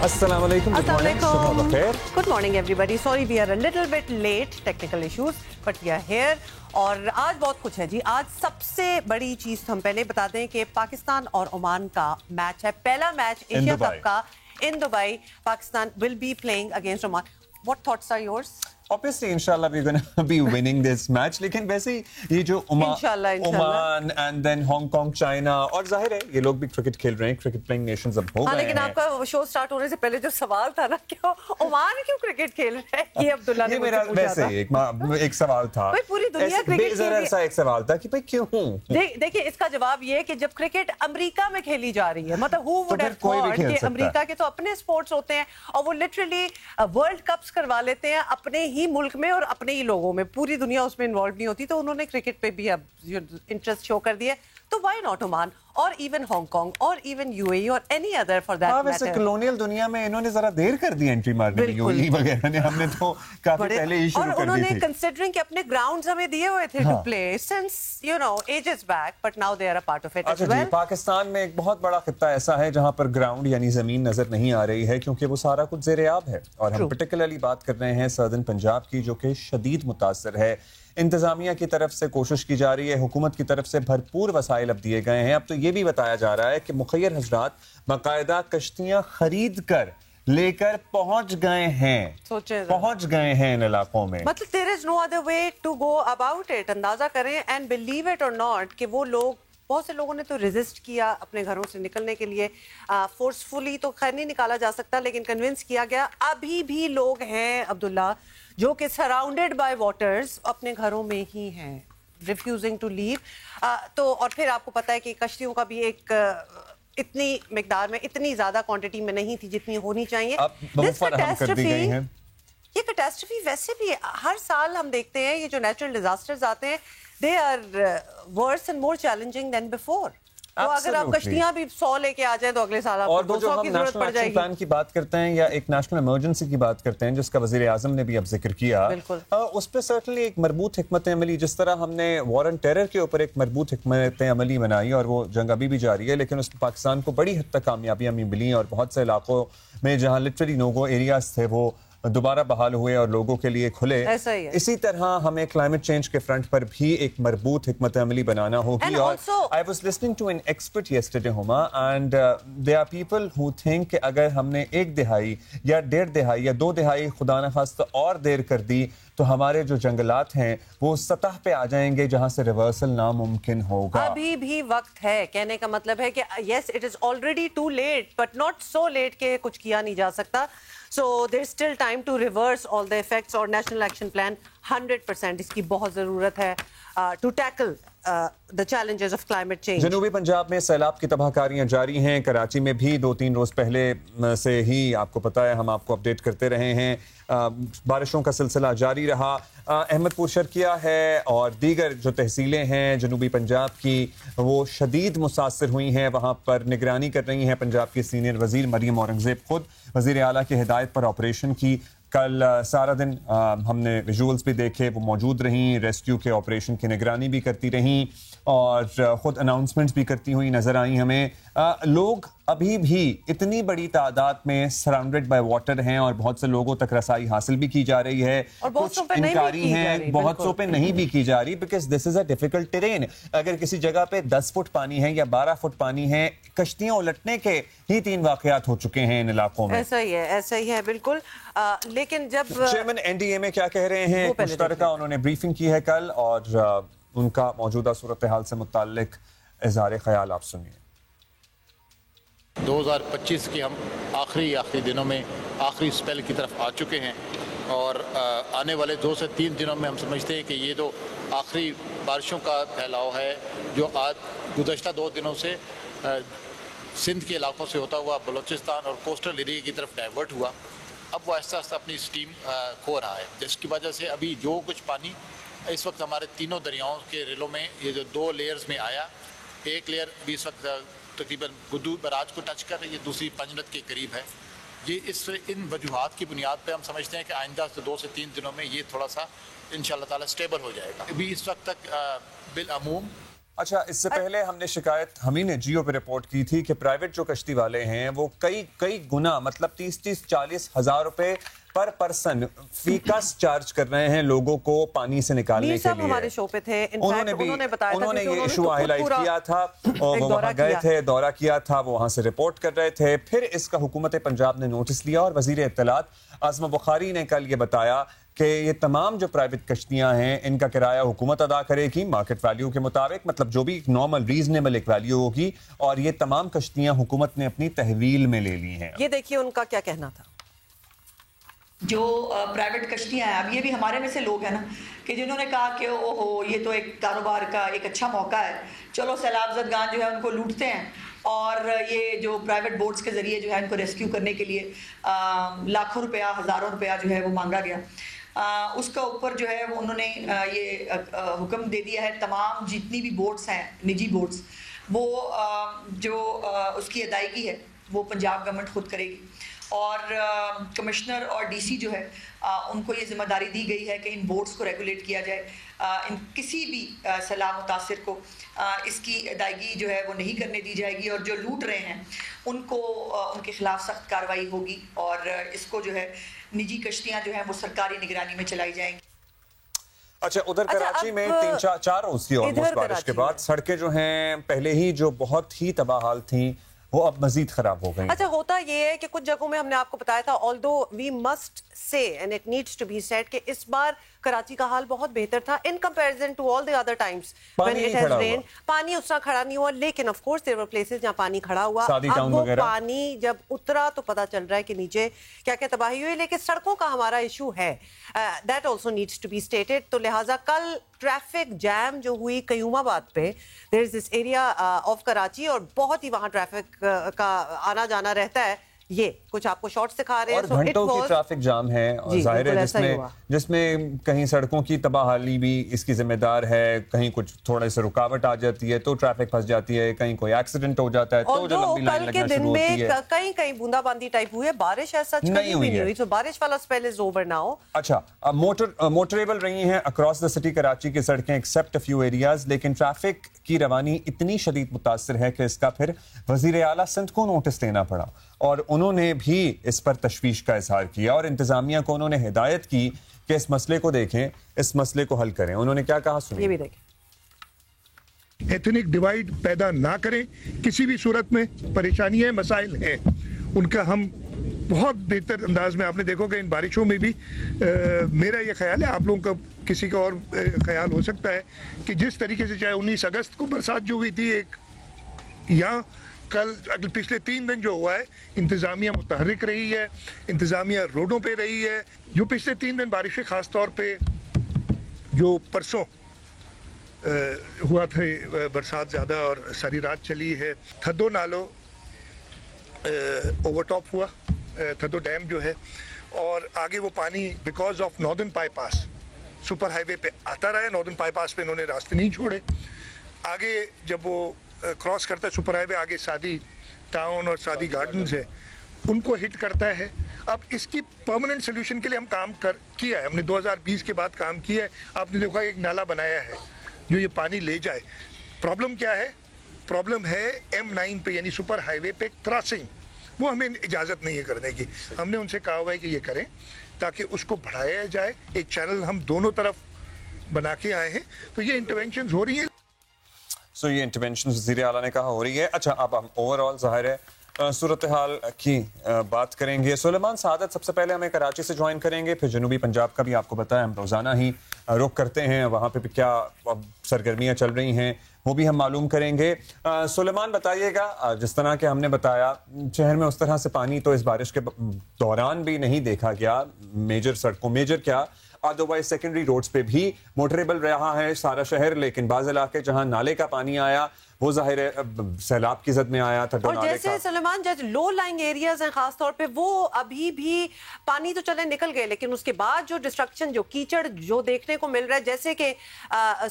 Assalamu alaikum. Good morning. Subha bakhair. Good morning everybody. Sorry we are a little bit late, technical issues, but we are here. और आज बहुत कुछ है जी. आज सबसे बड़ी चीज हम पहले बता दें कि पाकिस्तान और ओमान का मैच है. पहला मैच एशिया कप का in Dubai. Pakistan will be playing against Oman. What thoughts are yours? Obviously, inshallah, we're going to be winning this match. लेकिन वैसे ही ये जो Oman and then Hong Kong, China और जाहिर है ये लोग भी क्रिकेट खेल रहे हैं. क्रिकेट प्लेइंग नेशंस अब हो गए हैं. लेकिन आपका शो स्टार्ट होने से पहले जो सवाल था ना कि ओमान क्यों क्रिकेट खेल रहा है, ये अब्दुल्ला ने मुझसे पूछा था. वैसे एक सवाल था. भाई पूरी दुनिया क्रिकेट खेल रही है. एक सवाल था कि भाई क्यों? देखिए इसका जवाब ये है कि जब क्रिकेट अमेरिका में खेली जा रही है, मतलब who would have thought कि अमेरिका के तो अपने स्पोर्ट्स होते हैं और वो लिटरली वर्ल्ड कप्स करवा लेते हैं अपने ही मुल्क में और अपने ही लोगों में. पूरी दुनिया उसमें इन्वॉल्व नहीं होती, तो उन्होंने क्रिकेट पे भी अब इंटरेस्ट शो कर दिया. तो व्हाई नॉट ओमान और इवन हांगकांग और इवन यूएई और any other for that matter. वैसे कॉलोनियल दुनिया में इन्होंने जरा देर कर दी एंट्री मारने में. यूएई वगैरह ने, हमने तो काफी पहले ही शुरू कर दी थी. और उन्होंने कंसीडरिंग कि अपने ग्राउंड्स हमें दिए हुए थे to play since you know ages back, but now they are a part of it as well. Pakistan में एक बहुत बड़ा खित्ता ऐसा है जहां पर ग्राउंड यानी जमीन नजर नहीं आ रही है क्योंकि वो सारा कुछ ज़ेर-ए-आब है. और हम पर्टिकुलरली बात कर रहे हैं सर्दन पंजाब की, जो कि शदीद मुतासर है. इंतजामिया की तरफ से कोशिश की जा रही है, हुकूमत की तरफ से भरपूर वसाइल अब दिए गए हैं. अब तो ये भी बताया जा रहा है कि मुखय्यर हजरात बाकायदा कश्तियां खरीद कर लेकर पहुंच गए हैं. पहुंच गए हैं इन इलाकों में. मतलब there is no other way to go about it. अंदाजा करें एंड बिलीव इट और नॉट कि वो लोग, बहुत से लोगों ने तो रेजिस्ट किया अपने घरों से निकलने के लिए. फोर्सफुली तो खैर नहीं निकाला जा सकता, लेकिन कन्विंस किया गया. अभी भी लोग हैं अब्दुल्ला जो कि सराउंडेड बाय वाटर्स अपने घरों में ही हैं, रिफ्यूजिंग टू लीव. तो और फिर आपको पता है कि कश्तियों का भी एक इतनी मिकदार में, इतनी ज्यादा क्वांटिटी में नहीं थी जितनी होनी चाहिए. ये कैटास्ट्रफी वैसे भी हर साल हम देखते हैं, ये जो नेचुरल डिजास्टर्स आते हैं they are worse and more challenging than before. तो अगर आप कश्तियां भी 100 लेके आ जाए तो अगले साल आपको 200 की जरूरत पड़ जाएगी. प्लान की बात करते हैं या एक नेशनल इमरजेंसी की बात करते हैं जिसका वजीर आजम ने भी अब जिक्र किया, उस पर सर्टनली एक मरबूत हिकमत अमली, जिस तरह हमने वॉर ऑन टेरर के ऊपर एक मरबूत हिकमत अमली बनाई और वो जंग अभी भी जारी है, लेकिन उसमें पाकिस्तान को बड़ी हद तक कामयाबियां मिली और बहुत से इलाकों में जहां लिटरली नो गो एरियाज थे वो दोबारा बहाल हुए और लोगों के लिए खुले. इसी तरह हमें क्लाइमेट चेंज के फ्रंट पर भी एक मरबूत हिकमत अमली बनाना होगी. और I was listening to an expert yesterday Huma and there are people who think कि अगर हमने 1 दिहाई या 1.5 दिहाई या 2 दिहाई खुदा न खास्ता और देर कर दी तो हमारे जो जंगलात हैं वो सतह पे आ जाएंगे जहां से रिवर्सल नामुमकिन होगा. अभी भी वक्त है. कहने का मतलब है कि yes it is already too late but not so late के कुछ किया नहीं जा सकता. So there's still time to reverse all the effects. और national action plan 100% इसकी बहुत ज़रूरत है to tackle the challenges of climate change. जनूबी पंजाब में सैलाब की तबाहकारियां जारी हैं. कराची में भी 2-3 रोज पहले से ही आपको पता है, हम आपको अपडेट करते रहे हैं, बारिशों का सिलसिला जारी रहा. अहमदपुर शर्किया है और दीगर जो तहसीलें हैं जनूबी पंजाब की वो शदीद मुतासर हुई हैं. वहाँ पर निगरानी कर रही हैं पंजाब की सीनियर वजीर मरियम औरंगजेब. खुद वजीर आला की हिदायत पर ऑपरेशन की. कल सारा दिन हमने विजुअल्स भी देखे, वो मौजूद रहीं, रेस्क्यू के ऑपरेशन की निगरानी भी करती रहीं और खुद अनाउंसमेंट्स भी करती हुई नजर आई हमें. लोग अभी भी इतनी बड़ी तादाद में सराउंडेड बाय वाटर हैं और बहुत से लोगों तक रसाई हासिल भी की जा रही है. कुछ इनकारी हैं, बहुत सौ पे नहीं भी की जा रही, because this is a difficult terrain. अगर किसी जगह पे 10 फुट पानी है या 12 फुट पानी है, कश्तियां उलटने के ही 3 वाकयात हो चुके हैं इन इलाकों में. ऐसा ही है बिल्कुल. लेकिन जब चेयरमैन एनडीए में क्या कह रहे हैं, मुश्तरका उन्होंने ब्रीफिंग की है कल और उनका मौजूदा सूरत हाल से मुताल्लिक इज़हार ख्याल आप सुनिए. 2025 के हम आखिरी दिनों में आखिरी स्पेल की तरफ आ चुके हैं और आने वाले 2 से 3 दिनों में हम समझते हैं कि ये तो आखिरी बारिशों का फैलाव है जो आज गुज़श्ता 2 दिनों से सिंध के इलाकों से होता हुआ बलूचिस्तान और कोस्टल एरिया की तरफ डाइवर्ट हुआ. अब वो आहिस्ता आहिस्ता अपनी स्टीम खो रहा है, जिसकी वजह से अभी जो कुछ पानी इस वक्त हमारे तीनों दरियाओं के रिलों में ये जो 2 लेयर्स में आया, एक लेयर भी इस वक्त तकरीबन गुद्दू बराज को टच कर रही है, दूसरी पंजनत के करीब है. ये इन वजूहात की बुनियाद पर हम समझते हैं कि आइंदा 2 से 3 दिनों में ये थोड़ा सा इंशाअल्लाह ताला स्टेबल हो जाएगा. अभी इस वक्त तक बिलअमूम अच्छा, इससे पहले हमने शिकायत हमी ने जियो पे रिपोर्ट की थी कि प्राइवेट जो कश्ती वाले हैं वो कई गुना मतलब 30-40 हजार रुपए पर पर्सन फीकस चार्ज कर रहे हैं लोगों को पानी से निकालने के लिए। हमारे शो पे थे, उन्होंने बताया था, उन्होंने ये इशू हाईलाइट किया था और वो वहां गए थे, दौरा किया था, वो वहां से रिपोर्ट कर रहे थे। फिर इसका हुकूमत पंजाब ने नोटिस लिया और वजीर इत्तलात आज़मा बुखारी ने कल ये बताया कि ये तमाम जो प्राइवेट कश्तियां हैं इनका किराया हुकूमत अदा करेगी मार्केट वैल्यू के मुताबिक, मतलब जो भी नॉर्मल रीजनेबल एक वैल्यू होगी, और ये तमाम कश्तियां हुकूमत ने अपनी तहवील में ले ली हैं। ये देखिए उनका क्या कहना था। जो प्राइवेट कश्तियां हैं, अब ये भी हमारे में से लोग हैं ना कि जिन्होंने कहा कि ओहो ये तो एक कारोबार का एक अच्छा मौका है, चलो सैलाब ज़दगान जो है उनको लूटते हैं और ये जो प्राइवेट बोट्स के ज़रिए जो है इनको रेस्क्यू करने के लिए लाखों रुपया, हज़ारों रुपया जो है वो मांगा गया। उसका ऊपर जो है उन्होंने ये हुक्म दे दिया है तमाम जितनी भी बोट्स हैं निजी बोट्स, वो जो उसकी अदायगी है वो पंजाब गवर्नमेंट खुद करेगी। और कमिश्नर और डीसी जो है उनको ये जिम्मेदारी दी गई है कि इन बोर्ड्स को रेगुलेट किया जाए, इन किसी भी सलाह मुतासिर को इसकी अदायगी जो है वो नहीं करने दी जाएगी और जो लूट रहे हैं उनको उनके खिलाफ सख्त कार्रवाई होगी और इसको जो है निजी कश्तियां जो हैं वो सरकारी निगरानी में चलाई जाएंगी। अच्छा, उधर कराची में 3-4 रोज थी ऑलमोस्ट बारिश के बाद सड़कें जो हैं पहले ही जो बहुत ही तबाह हाल थी वो अब मजीद खराब हो गई। अच्छा, होता ये है कि कुछ जगहों में हमने आपको बताया था, although we must say and it needs to be said कि इस बार कराची का हाल बहुत बेहतर था in comparison to all the other times when it has rain. पानी उतना खड़ा नहीं हुआ, लेकिन of course there were places जहां पानी खड़ा हुआ। अब वो पानी जब उतरा तो पता चल रहा है कि नीचे क्या क्या तबाही हुई, लेकिन सड़कों का हमारा इशू है, that also needs to be stated. तो लिहाजा कल ट्रैफिक जैम जो हुई कयूमाबाद पे, there is this area of Karachi और बहुत ही वहां ट्रैफिक का आना जाना रहता है। ये कुछ आपको शॉर्ट्स दिखा रहे हैं, और घंटों की ट्रैफिक जाम है और जाहिर है जिसमें कहीं सड़कों की तबाहाली भी इसकी जिम्मेदार है, कहीं कुछ थोड़े से रुकावट आ जाती है तो ट्रैफिक फंस जाती है, कहीं कोई एक्सीडेंट हो जाता है तो जो लंबी लाइन लगना शुरू होती है। कहीं कहीं बूंदाबांदी टाइप हुई है, बारिश ऐसा नहीं हुई, तो बारिश वाला स्पेल इज ओवर नाउ। अच्छा, मोटरेबल रही हैं अक्रॉस द सिटी कराची की सड़कें एक्सेप्ट अ फ्यू एरियाज, लेकिन ट्रैफिक की रवानी इतनी शदीद मुतासिर है कि इसका फिर वजीर आला सिंध को नोटिस देना पड़ा और उन्होंने भी इस पर तशवीश का इजहार किया और इंतजामिया को उन्होंने हिदायत की कि इस मसले को देखें, इस मसले को हल करें। उन्होंने क्या कहा सुनिए। ये भी देखें। एथनिक डिवाइड पैदा ना करें, किसी भी सूरत में परेशानियां मसाइल हैं उनका हम बहुत बेहतर अंदाज में, आपने देखो कि इन बारिशों में भी मेरा ये ख्याल है, आप लोगों का किसी का और ख्याल हो सकता है कि जिस तरीके से चाहे 19 अगस्त को बरसात जो हुई थी एक, या कल पिछले 3 दिन जो हुआ है, इंतज़ामिया मुतहर्रिक रही है, इंतज़ामिया रोडों पे रही है। जो पिछले 3 दिन बारिशें ख़ास तौर पे जो परसों हुआ थे बरसात ज़्यादा और सारी रात चली है, थद्दो नालो ओवरटॉप हुआ, थद्दो डैम जो है, और आगे वो पानी because of northern bypass super highway पे आता रहा है, नॉर्दर्न बाईपास पे इन्होंने रास्ते नहीं छोड़े। आगे जब वो क्रॉस करता है सुपर हाईवे, आगे सादी टाउन और सादी गार्डन्स है, उनको हिट करता है। अब इसकी परमानेंट सोल्यूशन के लिए हम काम किया है, हमने 2020 के बाद काम किया है। आपने देखा एक नाला बनाया है जो ये पानी ले जाए। प्रॉब्लम क्या है? प्रॉब्लम है M9 पे यानी सुपर हाईवे पे क्रॉसिंग, वो हमें इजाज़त नहीं है करने की। हमने उनसे कहा हुआ है कि ये करें ताकि उसको बढ़ाया जाए, एक चैनल हम दोनों तरफ बना के आए हैं, तो ये इंटरवेंशन हो रही है। ये इंटरवेंशन वज़ीर आला ने कहा हो रही है। अच्छा, अब हम ओवरऑल ज़ाहिर है सूरत हाल की बात करेंगे। सुलेमान सादत सबसे पहले हमें कराची से ज्वाइन करेंगे, फिर जनूबी पंजाब का भी आपको बताया, हम रोज़ाना ही रुख करते हैं, वहाँ पे भी क्या सरगर्मियाँ चल रही हैं वो भी हम मालूम करेंगे। सुलेमान बताइएगा, जिस तरह के हमने बताया शहर में उस तरह से पानी तो इस बारिश के दौरान भी नहीं देखा गया, मेजर सड़कों, मेजर क्या अदरवाइज सेकेंडरी रोड्स पे भी मोटरेबल रहा है सारा शहर, लेकिन बाज़ इलाके जहां नाले का पानी आया वो जाहिर है सैलाब की जद में आया था। और जैसे सलेमान जज लो लाइंग एरियाज हैं खास तौर पे, वो अभी भी पानी तो चले निकल गए, लेकिन उसके बाद जो डिस्ट्रक्शन, जो कीचड़ जो देखने को मिल रहा है, जैसे कि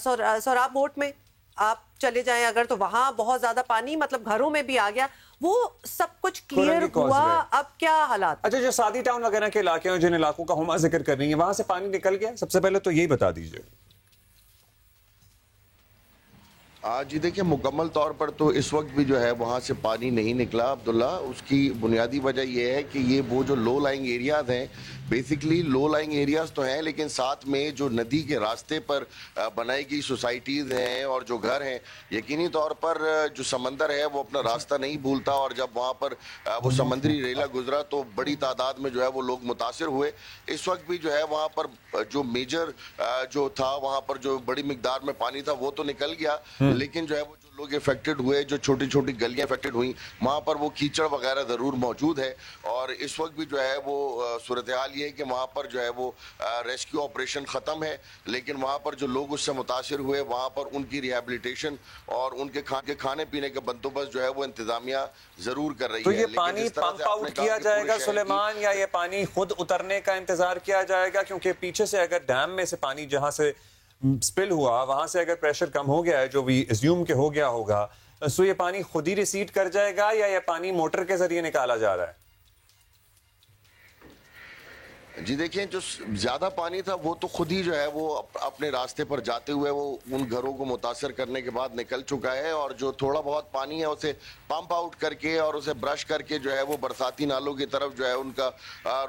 सोराब बोट में आप चले जाएं अगर, तो वहां बहुत ज्यादा पानी मतलब घरों में भी आ गया, वो सब कुछ क्लियर हुआ। अब क्या हालात? अच्छा, जो सादी टाउन वगैरह के इलाके हैं, जिन इलाकों का हुमा जिक्र कर रही है, वहां से पानी निकल गया? सबसे पहले तो यही बता दीजिए। जी देखिए, मुकम्मल तौर पर तो इस वक्त भी जो है वहाँ से पानी नहीं निकला अब्दुल्ला। उसकी बुनियादी वजह यह है कि ये वो जो लो लाइंग एरियाज हैं, बेसिकली लो लाइंग एरियाज तो हैं, लेकिन साथ में जो नदी के रास्ते पर बनाई गई सोसाइटीज़ हैं और जो घर हैं, यकीनी तौर पर जो समंदर है वो अपना रास्ता नहीं भूलता, और जब वहाँ पर वो समंदरी रेला गुजरा तो बड़ी तादाद में जो है वो लोग मुतासिर हुए। इस वक्त भी जो है वहाँ पर जो मेजर जो था, वहाँ पर जो बड़ी मिकदार में पानी था वो तो निकल गया, लेकिन जो है वो जो लोग इफेक्टेड हुए, जो छोटी छोटी गलियां इफेक्टेड हुई, वहां पर वो कीचड़ वगैरह जरूर मौजूद है। और इस वक्त भी जो है वो सूरत हाल ये है कि वहां पर जो है वो रेस्क्यू ऑपरेशन खत्म है, लेकिन वहां पर जो लोग उससे मुतासिर हुए वहां पर उनकी रिहेबिलिटेशन और उनके खाने पीने का बंदोबस्त जो है वो इंतजामिया जरूर कर रही है। तो ये पानी पंप आउट किया जाएगा सुलेमान, या ये पानी खुद उतरने का इंतजार किया जाएगा? क्योंकि पीछे से अगर डैम में से पानी जहां से स्पिल हुआ वहां से अगर प्रेशर कम हो गया है, जो भी एज्यूम के हो गया होगा, सो ये पानी खुद ही रिसीड कर जाएगा या ये पानी मोटर के जरिए निकाला जा रहा है? जी देखिए, जो ज्यादा पानी था वो तो खुद ही जो है वो अपने रास्ते पर जाते हुए वो उन घरों को मुतासर करने के बाद निकल चुका है, और जो थोड़ा बहुत पानी है उसे पंप आउट करके और उसे ब्रश करके जो है वो बरसाती नालों की तरफ जो है उनका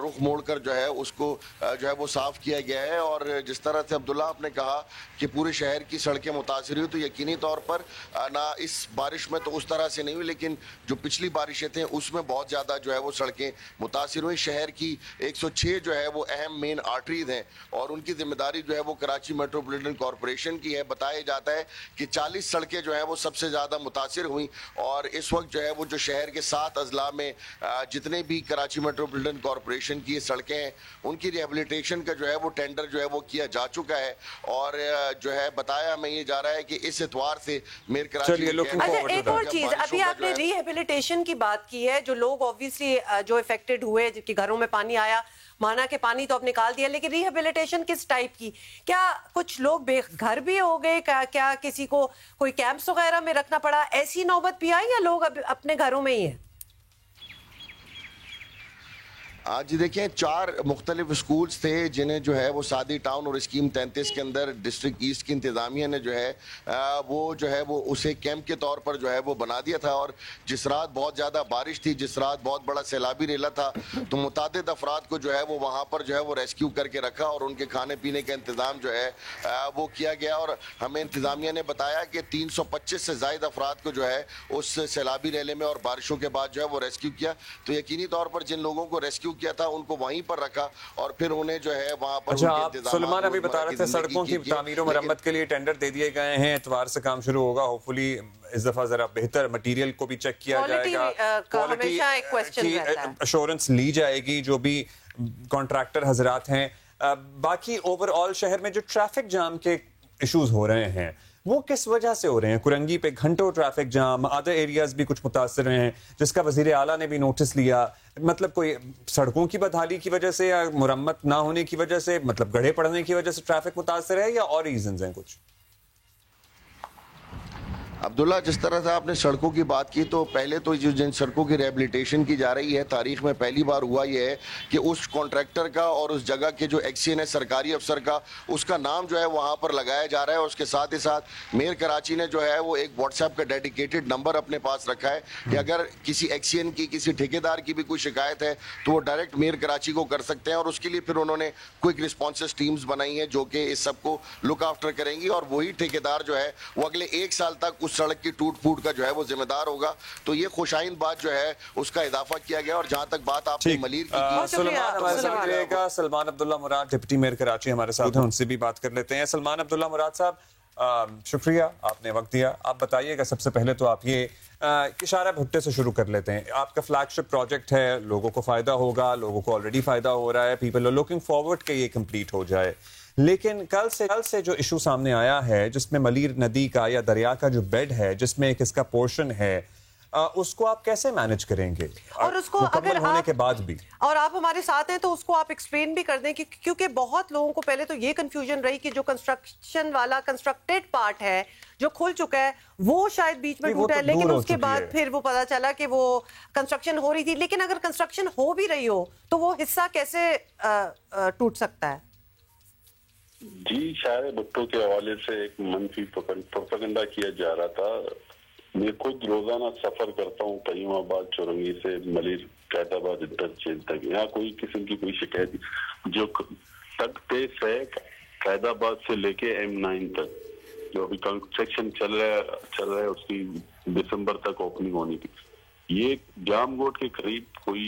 रुख मोड़कर जो है उसको जो है वो साफ किया गया है। और जिस तरह से अब्दुल्ला आपने कहा कि पूरे शहर की सड़कें मुतासर हुई, तो यकीनी तौर पर ना इस बारिश में तो उस तरह से नहीं हुई, लेकिन जो पिछली बारिशें थी उसमें बहुत ज्यादा जो है वो सड़कें मुतासर हुई। शहर की 106 जो है वो अहम मेन आर्टरीज हैं और उनकी जिम्मेदारी जो है वो कराची मेट्रोपॉलिटन कॉरपोरेशन की है। बताया जाता है कि 40 सड़कें जो है वो सबसे ज्यादा मुतासिर हुई, और इस वक्त जो है वो जो शहर के 7 अजला में जितने भी कराची मेट्रोपॉलिटन कॉरपोरेशन की सड़कें हैं उनकी रिहेबिलिटेशन का जो है वो टेंडर जो है वो किया जा चुका है। और जो है बताया हमें ये जा रहा है कि इस एतवार से मेयर कराची। अच्छा, एक और चीज, अभी आपने रिहेबिलिटेशन की बात की है, जो लोग ऑब्वियसली जो इफेक्टेड हुए, जिनके घरों में पानी आया, माना कि पानी तो अब निकाल दिया, लेकिन रिहेबिलिटेशन किस टाइप की? क्या कुछ लोग बेघर भी हो गए? क्या किसी को कोई कैंप्स वगैरह में रखना पड़ा? ऐसी नौबत भी आई या लोग अब अपने घरों में ही हैं? जी देखिए, 4 मुख्तलिफ स्कूल्स थे जिन्हें जो है वो सादी टाउन और स्कीम 33 के अंदर डिस्ट्रिक्ट ईस्ट की इंतजामिया ने जो है वो उसे कैंप के तौर पर जो है वो बना दिया था। और जिस रात बहुत ज़्यादा बारिश थी, जिस रात बहुत बड़ा सैलाबी रेला था, तो मुतादिद अफराद को जो है वो वहाँ पर जो है वो रेस्क्यू करके रखा और उनके खाने पीने का इंतज़ाम जो है वो किया गया। और हमें इंतजामिया ने बताया कि 325 से ज़ायद अफराद को जो है उस सैलाबी रेले में और बारिशों के बाद जो है वो रेस्क्यू किया। तो यकीनी तौर पर जिन लोगों को रेस्क्यू किया था उनको वहीं पर रखा और फिर उन्हें जो है वहां पर। अच्छा, आप सुलेमान अभी बता रहे थे सड़कों की तामीर और मरम्मत के लिए टेंडर दे दिए गए हैं, इतवार से काम शुरू होगा। होपफुली इस दफा जरा बेहतर मटेरियल को भी चेक किया जाएगा, क्वालिटी की एश्योरेंस ली जाएगी जो भी कॉन्ट्रैक्टर हजरात हैं। बाकी ओवरऑल शहर में जो ट्रैफिक जाम के इश्यूज हो रहे हैं वो किस वजह से हो रहे हैं? कुरंगी पे घंटों ट्रैफिक जाम, अदर एरियाज भी कुछ मुतासर हैं, जिसका वजीर आला ने भी नोटिस लिया। मतलब कोई सड़कों की बदहाली की वजह से या मुरम्मत ना होने की वजह से, मतलब गड्ढे पड़ने की वजह से ट्रैफिक मुतासर है, या और रीजंस हैं कुछ? अब्दुल्ला, जिस तरह से आपने सड़कों की बात की, तो पहले तो जो जिन सड़कों की रिहेबिलिटेशन की जा रही है, तारीख में पहली बार हुआ यह है कि उस कॉन्ट्रैक्टर का और उस जगह के जो एक्सीएन है सरकारी अफसर का, उसका नाम जो है वहाँ पर लगाया जा रहा है। उसके साथ ही साथ मेयर कराची ने जो है वो एक व्हाट्सएप का डेडिकेटेड नंबर अपने पास रखा है कि अगर किसी एक्सीएन की, किसी ठेकेदार की भी कोई शिकायत है तो वो डायरेक्ट मेयर कराची को कर सकते हैं। और उसके लिए फिर उन्होंने क्विक रिस्पॉन्सेस टीम्स बनाई हैं जो कि इस सबको लुक आफ्टर करेंगी, और वही ठेकेदार जो है वो अगले 1 साल तक सड़क की टूट फूट का जो है वो जिम्मेदार होगा। तो ये खुशाइन बात जो है उसका इजाफा किया गया। और जहां तक बात आपने मलीर की, सलमान अब्दुल्ला मुराद डिप्टी मेयर कराची हमारे साथ हैं, उनसे भी बात कर लेते हैं। सलमान अब्दुल्ला मुराद साहब, शुक्रिया आपने वक्त दिया। आप बताइएगा सबसे पहले तो आप ये इशारा भुट्टे से शुरू कर लेते हैं। आपका फ्लैगशिप प्रोजेक्ट है, लोगों को फायदा होगा, लोगों को ऑलरेडी फायदा हो रहा है, पीपल आर लुकिंग फॉरवर्ड कि ये कंप्लीट हो जाए। लेकिन कल से जो इशू सामने आया है, जिसमें मलीर नदी का या दरिया का जो बेड है, जिसमें एक इसका पोर्शन है, उसको आप कैसे मैनेज करेंगे? और उसको अगर होने के बाद भी, और आप हमारे साथ हैं तो उसको आप एक्सप्लेन भी कर दें कि क्योंकि बहुत लोगों को पहले तो ये कंफ्यूजन रही कि जो कंस्ट्रक्शन वाला कंस्ट्रक्टेड पार्ट है जो खुल चुका है वो शायद बीच में टूटा है, लेकिन उसके बाद फिर वो पता चला कि वो कंस्ट्रक्शन हो रही थी। लेकिन अगर कंस्ट्रक्शन हो भी रही हो तो वो हिस्सा कैसे टूट सकता है? जी, शायद भुट्टो के हवाले से एक मंफी प्रोपेगेंडा किया जा रहा था। मैं खुद रोजाना सफर करता हूँ कईमाबाद चौरंगी से मलिर कैदाबाद इंटरचेंज तक। यहाँ कोई किस्म की कोई शिकायत नहीं। जो तक पेश है कैदाबाद से लेके M9 तक, जो अभी कंस्ट्रक्शन चल रहा है उसकी दिसंबर तक ओपनिंग होनी थी। ये जामगोट के करीब कोई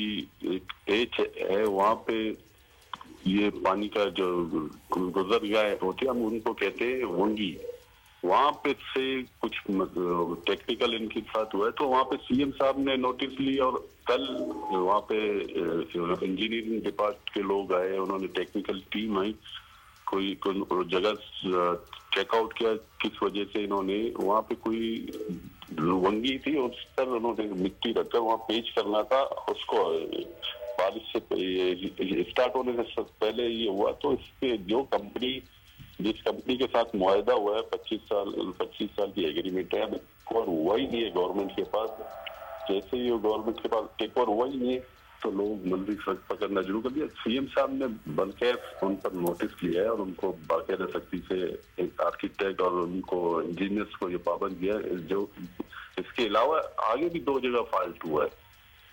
एक पेच है, वहाँ पे ये पानी का जो गुजर गया होती है, हम उनको कहते हैं वंगी। वहाँ पे से कुछ टेक्निकल इनके साथ हुआ है, तो वहाँ पे CM साहब ने नोटिस ली और कल वहाँ पे इंजीनियरिंग डिपार्टमेंट के लोग आए, उन्होंने टेक्निकल टीम आई, कोई जगह चेकआउट किया किस वजह से इन्होंने वहाँ पे कोई वंगी थी और उस पर उन्होंने मिट्टी रखकर वहाँ पेच करना था। उसको बारिश से स्टार्ट होने से पहले ये हुआ, तो इसके जो कंपनी जिस कंपनी के साथ मुआहदा हुआ है 25 साल की एग्रीमेंट है, अब और हुआ ही नहीं है गवर्नमेंट के पास। जैसे ही गवर्नमेंट के पास एक और हुआ ही नहीं है तो लोग मंदी सड़क पकड़ना शुरू कर दिया। CM साहब ने बल्कि उन पर नोटिस लिया है और उनको बाकायदा सख्ती से एक आर्किटेक्ट और उनको इंजीनियर्स को ये पाबंद किया है। जो इसके अलावा आगे भी 2 जगह फॉल्ट हुआ है,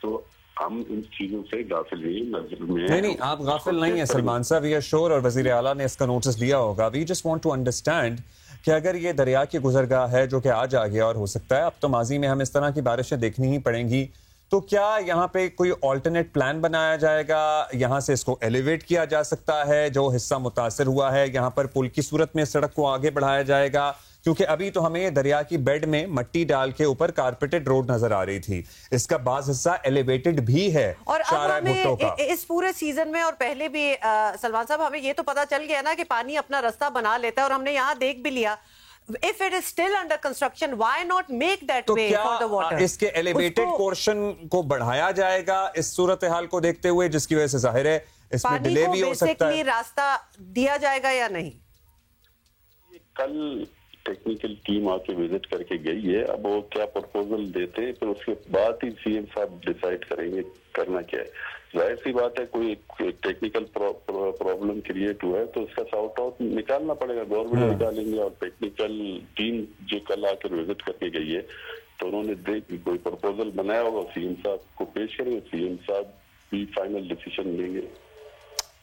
तो हम इन चीजों से गाफिल नहीं, आप गाफिल नहीं है सलमान साहब, ये शोर और वजीर आला ने इसका नोटिस लिया होगा। We just want to understand कि अगर ये दरिया की गुजरगाह है जो कि आज आ गया और हो सकता है अब तो माजी में हम इस तरह की बारिशें देखनी ही पड़ेंगी, तो क्या यहाँ पे कोई ऑल्टरनेट प्लान बनाया जाएगा? यहाँ से इसको एलिवेट किया जा सकता है? जो हिस्सा मुतासर हुआ है यहाँ पर पुल की सूरत में सड़क को आगे बढ़ाया जाएगा? क्योंकि अभी तो हमें दरिया की बेड में मट्टी डाल के ऊपर कारपेटेड रोड नजर आ रही थी, इसका बाज हिस्सा एलिवेटेड भी है। और अब हमें इस पूरे सीजन में और पहले भी सलमान साहब हमें ये तो पता चल गया ना कि पानी अपना रास्ता बना लेता है, और हमने यहाँ देख भी लिया if it is still under construction, why not make that way for the water? इसके एलिवेटेड पोर्शन को बढ़ाया जाएगा इस सूरत हाल को देखते हुए, जिसकी वजह से जाहिर है इसमें डिले भी हो सकता है। रास्ता दिया जाएगा या नहीं? कल टेक्निकल टीम आके विजिट करके गई है, अब वो क्या प्रपोजल देते हैं फिर उसके बाद ही CM साहब डिसाइड करेंगे करना क्या है। जाहिर सी बात है कोई टेक्निकल प्रॉब्लम क्रिएट हुआ है तो उसका सॉर्ट आउट निकालना पड़ेगा, गवर्नमेंट निकालेंगे। और टेक्निकल टीम जो कल आकर विजिट करके गई है तो उन्होंने कोई प्रपोजल बनाया होगा, CM साहब को पेश करेंगे, CM साहब भी फाइनल डिसीजन लेंगे।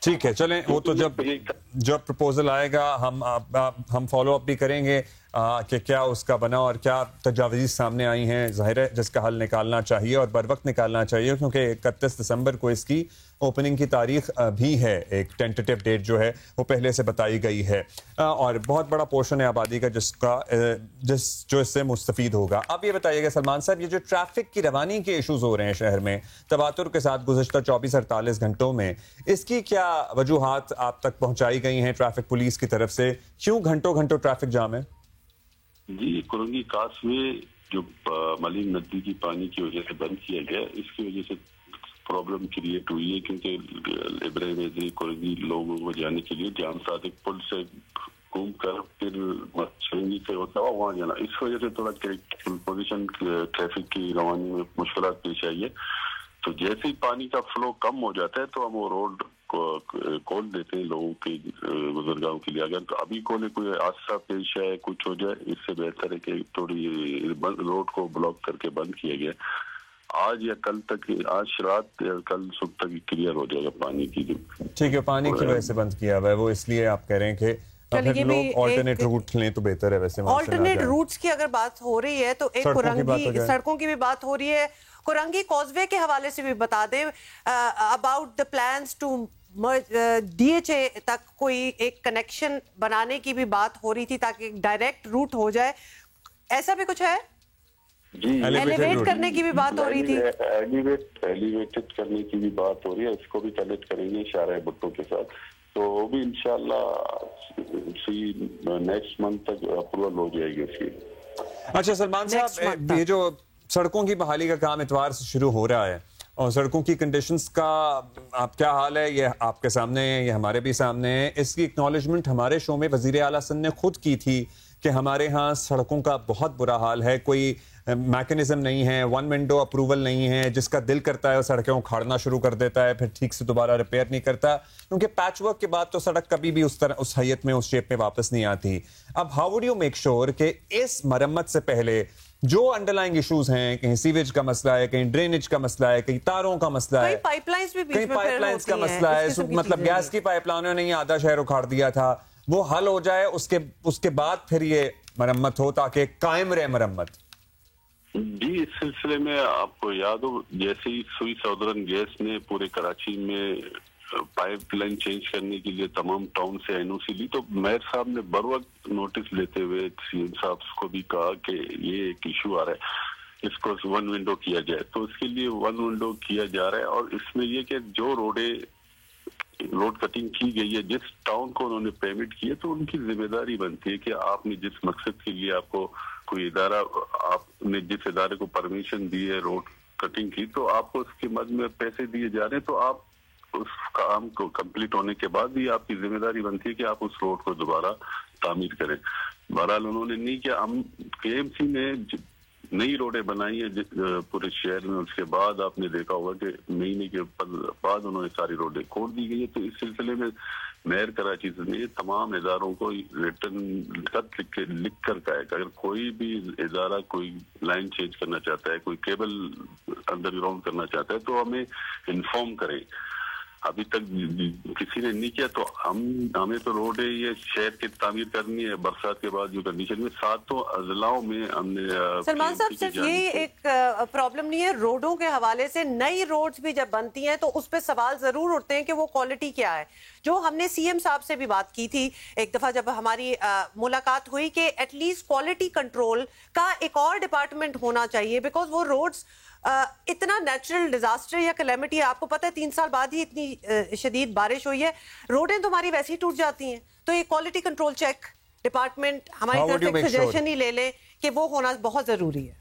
ठीक है, चलें, वो तो जब प्रपोजल आएगा हम फॉलो अप भी करेंगे कि क्या उसका बना और क्या तजावीज़ सामने आई हैं। जाहिर है जिसका हल निकालना चाहिए और बर वक्त निकालना चाहिए, क्योंकि 31 दिसंबर को इसकी ओपनिंग की तारीख भी है, एक टेंटेटिव डेट जो है वो पहले से बताई गई है, और बहुत बड़ा पोर्शन है आबादी का जो इससे मुस्तफीद होगा। अब ये बताइएगा सलमान साहब, ये जो ट्रैफिक की रवानी के इशूज़ हो रहे हैं शहर में तवातुर के साथ गुज़श्ता 24-48 घंटों में, इसकी क्या वजूहात आप तक पहुंचाई गई हैं ट्रैफिक पुलिस की तरफ से? क्यों घंटों ट्रैफिक जाम है? जी, कुरंगी कासवे जो मलिन नदी की पानी की वजह से बंद किया गया, इसकी वजह से प्रॉब्लम क्रिएट हुई है, क्योंकि इब्राहिम कुरंगी लोगों को जाने के लिए जाम सादिक पुल से घूम कर फिर चुरंगी से होता हुआ वहाँ जाना, इस वजह से थोड़ा पोजिशन ट्रैफिक की रवानी में मुश्किल पेश आई है। तो जैसे ही पानी का फ्लो कम हो जाता है तो हम वो रोड को खोल देते हैं लोगों के गुजरगाहों के लिए। अगर अभी कोई हादसा पेश है, कुछ हो जाए, इससे बेहतर है कि थोड़ी रोड को ब्लॉक करके बंद किया गया। आज या कल तक, आज रात या कल सुबह तक क्लियर हो जाएगा पानी की। ठीक है, पानी की वजह से बंद किया हुआ है वो, इसलिए आप कह रहे हैं कि अगर लोग ऑल्टरनेट रूट लें तो बेहतर है। वैसे ऑल्टरनेट रूट्स की अगर बात हो रही है तो एक कुरंगी सड़कों की भी बात हो रही है, कुरंगी कॉजवे के हवाले से भी बता दें about the plans to DHA तक कोई एक कनेक्शन बनाने की भी बात हो रही थी ताकि डायरेक्ट रूट हो जाए, ऐसा भी कुछ है? जी, एलिवेट करने की भी बात हो रही थी, एलिवेटेड करने की भी बात हो रही है, इसको भी कनेक्ट करेंगे शाहरा भुट्टो के साथ, तो वो भी इंशाल्लाह नेक्स्ट मंथ तक अप्रूवल हो जाएगी उसकी। अच्छा सलमान साहब, ये जो सड़कों की बहाली का काम इतवार से शुरू हो रहा है और सड़कों की कंडीशंस का आप क्या हाल है, ये आपके सामने है, ये हमारे भी सामने है। इसकी एक्नॉलेजमेंट हमारे शो में वजीर आला सन ने खुद की थी कि हमारे यहाँ सड़कों का बहुत बुरा हाल है, कोई मैकेनिज्म नहीं है, वन विंडो अप्रूवल नहीं है, जिसका दिल करता है सड़कें उखाड़ना शुरू कर देता है, फिर ठीक से दोबारा रिपेयर नहीं करता, क्योंकि पैच वर्क के बाद तो सड़क कभी भी उस तरह, उस हैयत में, उस शेप में वापस नहीं आती। अब how would you make sure कि इस मरम्मत से पहले जो अंडरलाइंग इश्यूज हैं, कहीं सीवेज का मसला है, कहीं ड्रेनेज का मसला है, कहीं तारों का मसला है, कहीं पाइपलाइंस का मसला है, मतलब गैस की पाइपलाइनों ने आधा शहर उखाड़ दिया था, वो हल हो जाए, उसके बाद फिर ये मरम्मत हो ताकि कायम रहे मरम्मत। जी, इस सिलसिले में आपको याद हो, जैसे ही सुई साउदर्न गैस ने पूरे कराची में पाइपलाइन चेंज करने के लिए तमाम टाउन से एनओसी ली, तो मेयर साहब ने बर वक्त नोटिस लेते हुए सीएम साहब को भी कहा कि ये एक इशू आ रहा है, इसको वन विंडो किया जाए। तो इसके लिए वन विंडो किया जा रहा है, और इसमें ये कि जो रोड कटिंग की गई है, जिस टाउन को उन्होंने पेमेंट किया, तो उनकी जिम्मेदारी बनती है कि आपने जिस मकसद के लिए आपको कोई इदारा, आपने जिस इदारे को परमिशन दी है रोड कटिंग की, तो आपको उसके मद में पैसे दिए जा रहे हैं, तो आप उस काम को कंप्लीट होने के बाद भी आपकी जिम्मेदारी बनती है कि आप उस रोड को दोबारा तामीर करें। बहरहाल उन्होंने नहीं किया। हम केएमसी ने नई रोडें बनाई है पूरे शहर में, उसके बाद आपने देखा होगा कि महीने के बाद उन्होंने सारी रोडें खोल दी गई है। तो इस सिलसिले में मेयर कराची ने तमाम इदारों को रिटर्न खत लिख कर कहा है कि अगर कोई भी इदारा कोई लाइन चेंज करना चाहता है, कोई केबल अंडरग्राउंड करना चाहता है, तो हमें इन्फॉर्म करें। अभी तक किसी ने नहीं किया, तो हमें तो रोड है ये शहर की तामीर करनी है बरसात के बाद जो कंडीशन में 7 अजलाओं में हमने। सलमान साहब, सिर्फ ये एक प्रॉब्लम नहीं है, रोडों के हवाले से नई रोड्स भी जब बनती हैं तो उस पर सवाल जरूर उठते हैं कि वो क्वालिटी क्या है। जो हमने सीएम साहब से भी बात की थी एक दफा जब हमारी मुलाकात हुई कि एटलीस्ट क्वालिटी कंट्रोल का एक और डिपार्टमेंट होना चाहिए, बिकॉज वो रोड्स इतना नेचुरल डिजास्टर या कैलेमिटी है, आपको पता है 3 साल बाद ही इतनी शदीद बारिश हुई है, रोडें तुम्हारी वैसे ही टूट जाती हैं। तो ये क्वालिटी कंट्रोल चेक डिपार्टमेंट हमारी तरफ से सजेशन ही ले लें कि वो होना बहुत जरूरी है।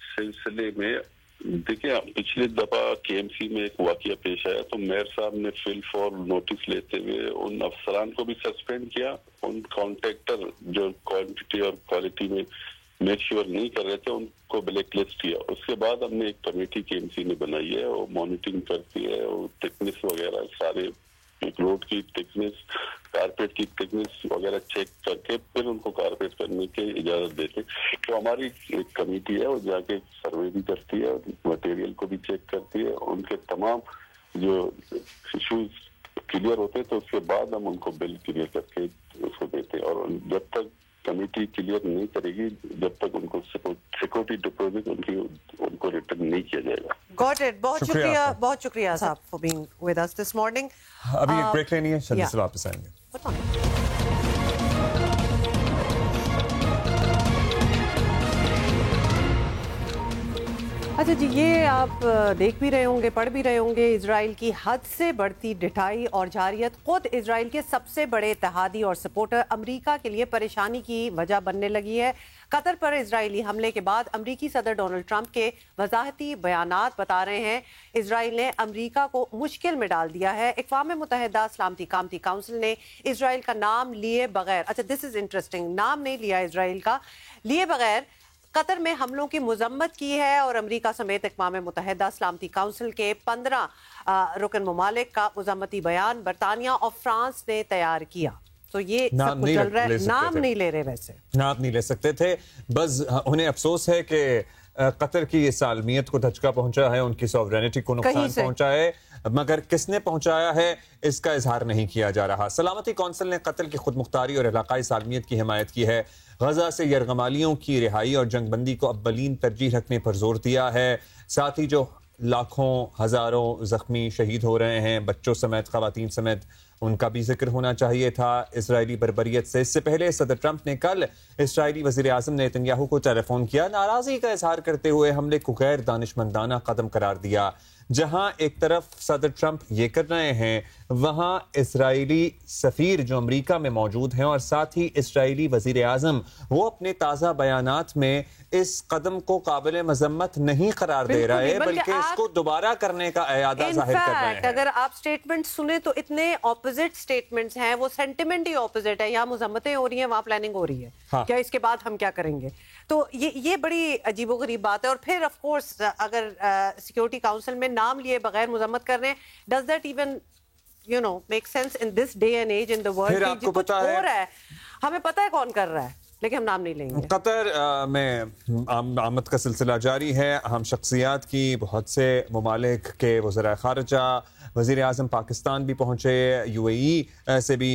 सिलसिले में देखिए, पिछले दफा केएमसी में एक वाकया पेश आया, तो मेयर साहब ने फिल फॉर नोटिस लेते हुए उन अफसरान को भी सस्पेंड किया, उन कॉन्ट्रैक्टर जो क्वांटिटी और क्वालिटी में मेक श्योर नहीं कर रहे थे उनको ब्लैक लिस्ट किया। उसके बाद हमने एक कमेटी केएमसी ने बनाई है, वो मॉनिटरिंग करती है, वो थिकनेस वगैरह सारे रोड की थिकनेस, कारपेट की थिकनेस वगैरह चेक करके फिर उनको कारपेट करने की इजाजत देते। तो हमारी एक कमेटी है, वो जाके सर्वे भी करती है, मटेरियल को भी चेक करती है, उनके तमाम जो इश्यूज क्लियर होते हैं, तो उसके बाद हम उनको बिल क्लियर करके उसको देते हैं। और जब तक कमेटी क्लियर नहीं करेगी, जब तक उनको सिक्योरिटी डिपॉजिट उनको रिटर्न नहीं किया जाएगा। गॉट इट, बहुत शुक्रिया साहब for being with us this morning. अभी एक ब्रेक लेनी है, जल्दी से वापस आएंगे। अच्छा जी, ये आप देख भी रहे होंगे, पढ़ भी रहे होंगे, इजराइल की हद से बढ़ती ढिठाई और जारियत खुद इजराइल के सबसे बड़े इत्तेहादी और सपोर्टर अमेरिका के लिए परेशानी की वजह बनने लगी है। कतर पर इजरायली हमले के बाद अमेरिकी सदर डोनाल्ड ट्रंप के वजाहती बयानात बता रहे हैं इजराइल ने अमेरिका को मुश्किल में डाल दिया है। अक़वाम मुत्तहिदा सलामती कामती काउंसिल ने इजराइल का नाम लिए बगैर, अच्छा दिस इज इंटरेस्टिंग, नाम नहीं लिया इजराइल का, लिए बगैर कतर में हमलों की मजम्मत की है और अमेरिका समेत अक़वाम मुत्तहिदा सलामती काउंसिल के 15 रुकन ममालिक का मजम्मती बयान बरतानिया और फ्रांस ने तैयार किया। तो ये सब कुछ चल रहा है, नाम नहीं ले रहे, वैसे नाम नहीं ले सकते थे, बस उन्हें अफसोस है कि कतर की इस आलमियत को धचका पहुंचा है, उनकी सॉवरेनिटी को नुकसान पहुंचा है, मगर किसने पहुंचाया है इसका इजहार नहीं किया जा रहा। सलामती कौंसिल ने कत्ल की खुद मुख्तारी और इलाकाई सालमियत की हिमायत की है। गजा से यरगमालियों की रिहाई और जंगबंदी को अव्वलीन तरजीह रखने पर जोर दिया है। साथ ही जो लाखों हजारों जख्मी शहीद हो रहे हैं, बच्चों समेत खवातीन समेत, उनका भी जिक्र होना चाहिए था। इजरायली बर्बरियत से इससे पहले सदर ट्रंप ने कल इजरायली वज़ीर आज़म नेतन्याहू को टेलीफोन किया, नाराजगी का इजहार करते हुए हमले को गैर दानिशमंदाना कदम करार दिया। जहां एक तरफ सदर ट्रंप ये कर रहे हैं, वहां इजरायली सफीर जो अमेरिका में मौजूद हैं और साथ ही इजरायली वजीर आजम वो अपने ताज़ा बयानात में इस कदम को काबिल मजम्मत नहीं करार दे रहा है, बल्कि इसको दोबारा करने का इरादा जाहिर कर रहे हैं। अगर आप स्टेटमेंट सुने तो इतने ऑपोजिट स्टेटमेंट्स हैं, वो सेंटिमेंट ही ऑपोजिट है। यहाँ मुजम्मतें हो रही हैं, वहाँ प्लानिंग हो रही है। हाँ। क्या इसके बाद हम क्या करेंगे? तो ये बड़ी अजीबोगरीब बात है। और फिर ऑफ कोर्स अगर सिक्योरिटी काउंसिल में नाम लिए बगैर मुजम्मत कर रहे हैं, does that even make sense in this day and age in the world? आपको पता है, हमें पता है कौन कर रहा है, लेकिन हम नाम नहीं लेंगे। कतर में आमद का सिलसिला जारी है। अहम शख्सियात की बहुत से ममालिक के वज़ीर ख़ारिजा, वज़ीर आज़म पाकिस्तान भी पहुँचे, UAE से भी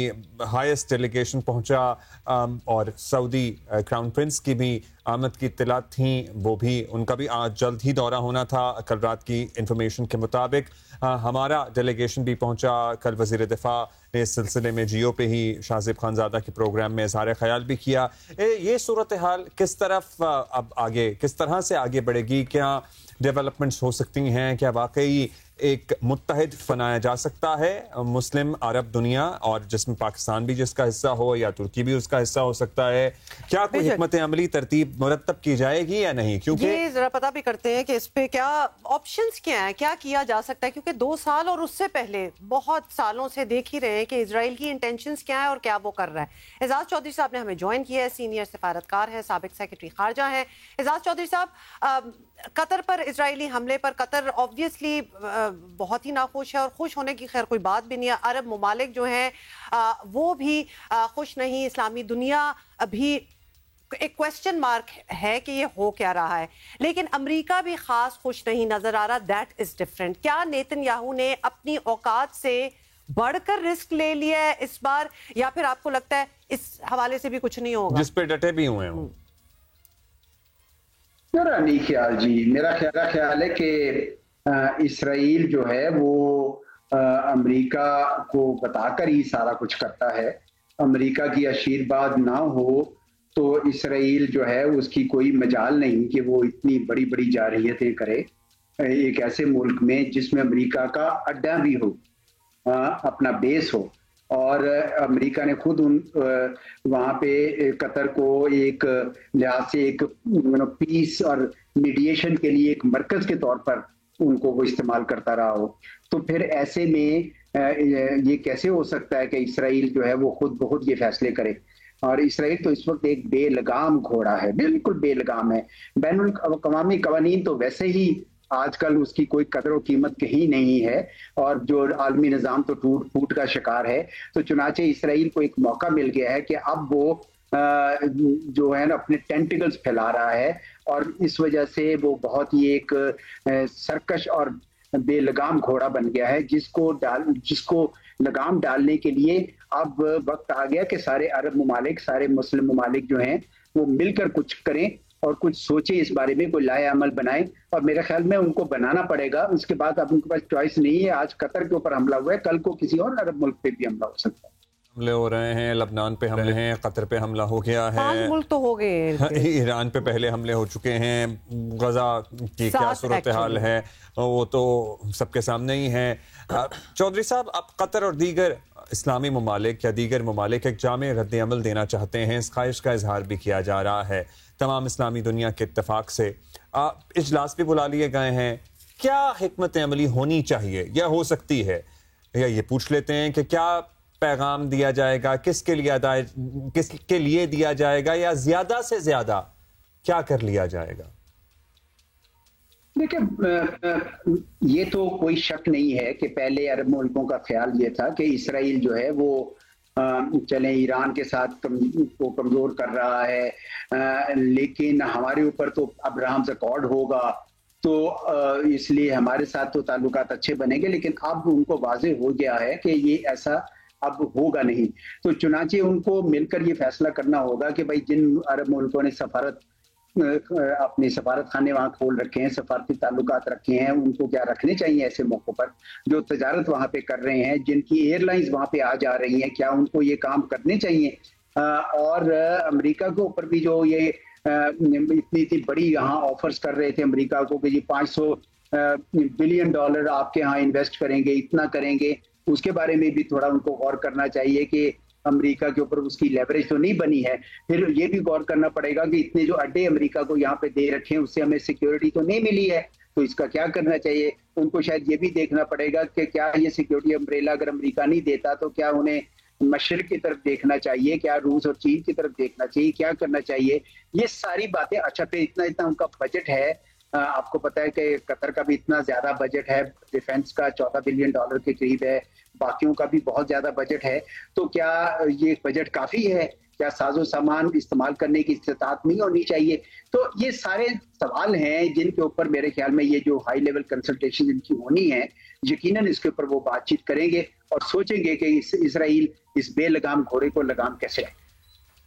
हाईएस्ट डेलीगेशन पहुँचा और सऊदी क्राउन प्रिंस की भी आमद की इत्तलात थी, वो भी उनका भी आज जल्द ही दौरा होना था। कल रात की इंफॉर्मेशन के मुताबिक हमारा डेलीगेशन भी पहुंचा। कल वज़ीर दिफा ने इस सिलसिले में जियो पे ही शाहज़ेब खानज़ादा के प्रोग्राम में इज़हार ख्याल भी किया। ये सूरत हाल किस तरफ अब आगे, किस तरह से आगे बढ़ेगी? क्या डेवलपमेंट्स हो सकती हैं? क्या वाकई एक मुत्तहिद बनाया जा सकता है मुस्लिम अरब दुनिया, और जिसमें पाकिस्तान भी जिसका हिस्सा हो या तुर्की भी उसका हिस्सा हो सकता है? क्या कोई हिकमत अमली तरतीब मुरतब की जाएगी या नहीं? क्योंकि ये जरा पता भी करते हैं कि इस पे क्या ऑप्शंस क्या है, क्या किया जा सकता है, क्योंकि 2 साल और उससे पहले बहुत सालों से देख ही रहे हैं कि इजराइल की इंटेंशंस क्या है और क्या वो कर रहा है। एजाज चौधरी साहब ने हमें ज्वाइन किया है, सीनियर सफारतकार हैं, साबिक सेक्रेटरी खारजा हैं। एजाज चौधरी साहब, कतर पर इजरायली हमले पर कतर ऑब्वियसली बहुत ही नाखुश है, और खुश होने की खैर कोई बात भी नहीं है। अरब ममालिक जो हैं वो भी खुश नहीं, इस्लामी दुनिया अभी एक क्वेश्चन मार्क है कि ये हो क्या रहा है, लेकिन अमेरिका भी खास खुश नहीं नजर आ रहा। That is different. क्या नेतन्याहू ने अपनी औकात से बढ़कर रिस्क ले लिया है इस बार, या फिर आपको लगता है इस हवाले से भी कुछ नहीं होगा? जिस पे डटे भी हुए हैं। मेरा नहीं ख्याल जी, मेरा ख्याल है कि इसराइल जो है वो अमेरिका को बताकर ही सारा कुछ करता है। अमेरिका की आशीर्वाद ना हो तो इसराइल जो है उसकी कोई मजाल नहीं कि वो इतनी बड़ी बड़ी जारहियतें करे एक ऐसे मुल्क में जिसमें अमेरिका का अड्डा भी हो, अपना बेस हो। और अमेरिका ने खुद वहाँ पे कतर को एक लिहाज से एक पीस और मीडिएशन के लिए एक मरकज के तौर पर उनको वो इस्तेमाल करता रहा हो, तो फिर ऐसे में ये कैसे हो सकता है कि इसराइल जो है वो खुद ब खुद ये फैसले करे? और इसराइल तो इस वक्त एक बेलगाम घोड़ा है, बिल्कुल बेलगाम है। बैनुल अवामी कवानीन तो वैसे ही आजकल उसकी कोई कदर व कीमत कहीं नहीं है, और जो आलमी निज़ाम तो टूट फूट का शिकार है। तो चुनाचे इसराइल को एक मौका मिल गया है कि अब वो जो है ना अपने टेंटिकल्स फैला रहा है, और इस वजह से वो बहुत ही एक सरकश और बेलगाम घोड़ा बन गया है, जिसको लगाम डालने के लिए अब वक्त आ गया कि सारे अरब ममालिक, सारे मुस्लिम ममालिक जो हैं वो मिलकर कुछ करें और कुछ सोचे, इस बारे में कोई लाए अमल बनाए। और मेरे ख्याल में उनको बनाना पड़ेगा, उसके बाद अब उनके पास चॉइस नहीं है। आज कतर के ऊपर हमला हुआ है, कल को किसी और अरब मुल्क पे भी हमला हो सकता है। हमले हो रहे हैं, लबनान पे हमले हैं, कतर पे हमला हो गया है, 5 मुल्क तो हो गए, ईरान पे पहले हमले हो चुके हैं, गजा की क्या सूरत हाल है वो तो सबके सामने ही है। चौधरी साहब, अब कतर और दीगर इस्लामी ममालिक या दीगर ममालिक एक जामे रद्द अमल देना चाहते हैं, इस ख्वाहिश का इजहार भी किया जा रहा है तमाम इस्लामी दुनिया के इत्तेफाक से। इजलास भी बुला लिए गए हैं। क्या हिकमत अमली होनी चाहिए या हो सकती है, या ये पूछ लेते हैं कि क्या पैगाम दिया जाएगा, किसके लिए दिया जाएगा, या ज्यादा से ज्यादा क्या कर लिया जाएगा? देखिए, ये तो कोई शक नहीं है कि पहले अरब मुल्कों का ख्याल ये था कि इसराइल जो है वो चले ईरान के साथ को कमजोर कर रहा है, लेकिन हमारे ऊपर तो अब्राहम्स अकॉर्ड होगा, तो इसलिए हमारे साथ तो ताल्लुकात अच्छे बनेंगे। लेकिन अब उनको वाज़ेह हो गया है कि ये ऐसा अब होगा नहीं, तो चुनाचे उनको मिलकर ये फैसला करना होगा कि भाई जिन अरब मुल्कों ने अपने सफारत खाने वहां खोल रखे हैं, सफारती ताल्लुकात रखे हैं, उनको क्या रखने चाहिए ऐसे मौकों पर। जो तजारत वहां पे कर रहे हैं, जिनकी एयरलाइंस वहां पे आ जा रही हैं, क्या उनको ये काम करने चाहिए? और अमेरिका के ऊपर भी जो ये इतनी बड़ी यहाँ ऑफर्स कर रहे थे अमेरिका को कि जी 500 $1 बिलियन आपके यहाँ इन्वेस्ट करेंगे, इतना करेंगे, उसके बारे में भी थोड़ा उनको गौर करना चाहिए कि अमेरिका के ऊपर उसकी लेवरेज तो नहीं बनी है। फिर ये भी गौर करना पड़ेगा कि इतने जो अड्डे अमेरिका को यहाँ पे दे रखे हैं उससे हमें सिक्योरिटी तो नहीं मिली है, तो इसका क्या करना चाहिए। उनको शायद ये भी देखना पड़ेगा कि क्या ये सिक्योरिटी अम्ब्रेला अगर अमेरिका नहीं देता तो क्या उन्हें मशरिक की तरफ देखना चाहिए, क्या रूस और चीन की तरफ देखना चाहिए, क्या करना चाहिए, ये सारी बातें। अच्छा, फिर इतना उनका बजट है, आपको पता है कि कतर का भी इतना ज्यादा बजट है, डिफेंस का $14 बिलियन के करीब है, बाकियों का भी बहुत ज्यादा बजट है। तो क्या ये बजट काफी है? क्या साजो सामान इस्तेमाल करने की इस्तात नहीं होनी चाहिए? तो ये सारे सवाल हैं जिनके ऊपर मेरे ख्याल में ये जो हाई लेवल कंसल्टेशन जिनकी होनी है, यकीनन इसके ऊपर वो बातचीत करेंगे और सोचेंगे कि इसराइल इस बेलगाम घोड़े को लगाम कैसे है।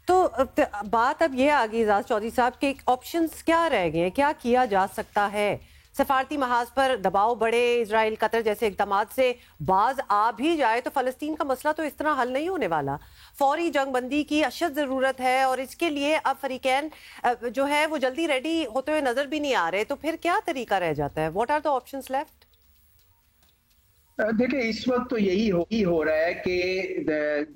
तो बात अब ये आ गई इजाज चौधरी साहब के ऑप्शंस क्या रह गए हैं, क्या किया जा सकता है? सफारती महाज पर दबाव बढ़े, इजराइल कतर जैसे इकदाम से बाज आ भी जाए तो फलस्तीन का मसला तो इस तरह हल नहीं होने वाला। फौरी जंगबंदी की अशद जरूरत है और इसके लिए अब फरीकैन जो है वो जल्दी रेडी होते हुए नजर भी नहीं आ रहे, तो फिर क्या तरीका रह जाता है? What are the options left? देखिए, इस वक्त तो यही हो रहा है कि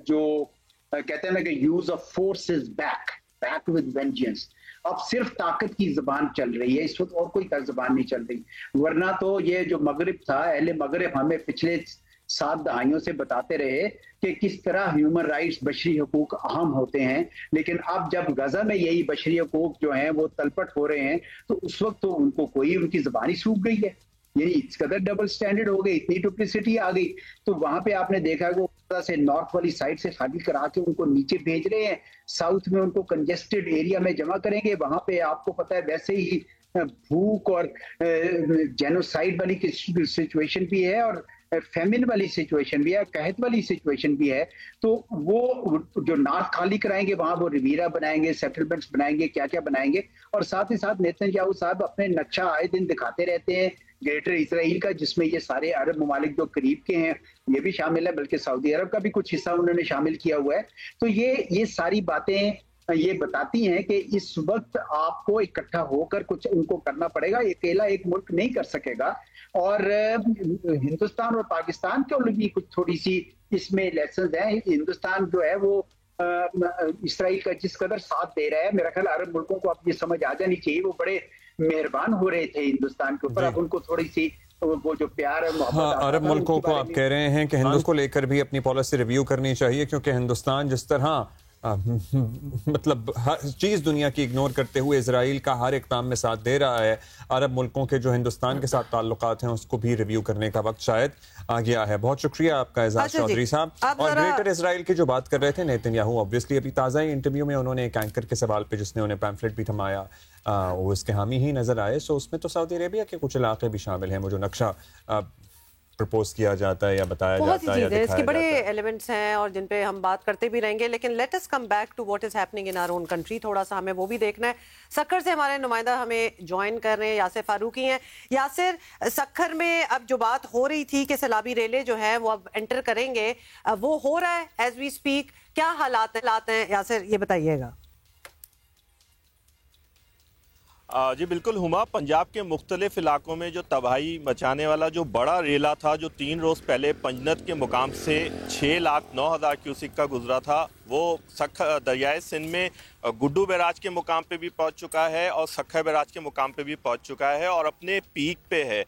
जो कहते हैं ना कि use of force is back with vengeance. अब सिर्फ ताकत की जबान चल रही है इस वक्त, और कोई जबान नहीं चल रही। वरना तो ये जो मगरिब था, अहले मगरिब हमें पिछले 7 दहाइयों से बताते रहे कि किस तरह ह्यूमन राइट्स, बशरी हकूक अहम होते हैं, लेकिन अब जब गजा में यही बशरी हकूक जो हैं वो तलपट हो रहे हैं, तो उस वक्त तो उनकी जबान ही सूख गई है। यानी इस कदर डबल स्टैंडर्ड हो गई, इतनी डुप्लिसिटी आ गई। तो वहां पे आपने देखा कि वो से नॉर्थ वाली साइड से खाली करा के उनको नीचे भेज रहे हैं, साउथ में उनको कंजेस्टेड एरिया में जमा करेंगे। वहां पे आपको पता है वैसे ही भूख और जेनोसाइड वाली सिचुएशन भी है और फेमिन वाली सिचुएशन भी है, कहत वाली सिचुएशन भी है। तो वो जो नॉर्थ खाली कराएंगे वहां वो रिवीरा बनाएंगे, सेटलमेंट्स बनाएंगे, क्या क्या बनाएंगे। और साथ ही साथ नेतन्याहू साहब अपने नक्शा आए दिन दिखाते रहते हैं ग्रेटर इसराइल का, जिसमें ये सारे अरब ममालिक जो करीब के हैं ये भी शामिल है, बल्कि सऊदी अरब का भी कुछ हिस्सा उन्होंने शामिल किया हुआ है। तो ये सारी बातें ये बताती हैं कि इस वक्त आपको इकट्ठा होकर कुछ उनको करना पड़ेगा, अकेला एक मुल्क नहीं कर सकेगा। और हिंदुस्तान और पाकिस्तान के लिए कुछ थोड़ी सी इसमें लेसन है। हिंदुस्तान जो है वो इसराइल का जिस कदर साथ दे रहा है, मेरा ख्याल अरब मुल्कों को अब ये समझ आ जानी चाहिए, वो बड़े मेहरबान हो रहे थे हिंदुस्तान के ऊपर, अब उनको थोड़ी सी वो जो प्यार है, अरब मुल्कों को आप कह रहे हैं कि हिंदुस्तान को लेकर भी अपनी पॉलिसी रिव्यू करनी चाहिए, क्योंकि हिंदुस्तान जिस तरह मतलब हर चीज दुनिया की इग्नोर करते हुए इजराइल का हर इक़दाम में साथ दे रहा है, अरब मुल्कों के जो हिंदुस्तान के साथ ताल्लुकात हैं उसको भी रिव्यू करने का वक्त शायद आ गया है। बहुत शुक्रिया आपका एजाज चौधरी साहब। और ग्रेटर इजराइल की जो बात कर रहे थे नेतन्याहू, ऑब्वियसली अभी ताज़ा ही इंटरव्यू में उन्होंने एक एंकर के सवाल पे जिसने उन्हें पैम्फलेट भी थमाया वो इसके हामी ही नजर आए। सो उसमें तो सऊदी अरेबिया के कुछ इलाके भी शामिल हैं, वो जो नक्शा प्रपोज किया जाता है या बताया जाता है या दिखाया इसके बड़े जाता है। एलिमेंट्स हैं और जिन पे हम बात करते भी रहेंगे, लेकिन let us come back to what is happening in our own country. थोड़ा सा हमें वो भी देखना है। सक्खर से हमारे नुमाइंदा हमें ज्वाइन कर रहे हैं, यासिर फारूकी हैं। यासिर, सक्खर में अब जो बात हो रही थी कि सैलाबी रेले जो है वो अब एंटर करेंगे, वो हो रहा है एज वी स्पीक, क्या हालात हैं यासिर, ये बताइएगा। जी बिल्कुल हुमा, पंजाब के मुख्तलिफ इलाकों में जो तबाही मचाने वाला जो बड़ा रेला था जो 3 रोज़ पहले पंजनत के मुकाम से 6,09,000 क्यूसिक का गुजरा था, वो दरियाए सिंध में गुड्डू बैराज के मुकाम पे भी पहुंच चुका है और सक्खर बैराज के मुकाम पे भी पहुंच चुका है और अपने पीक पे है।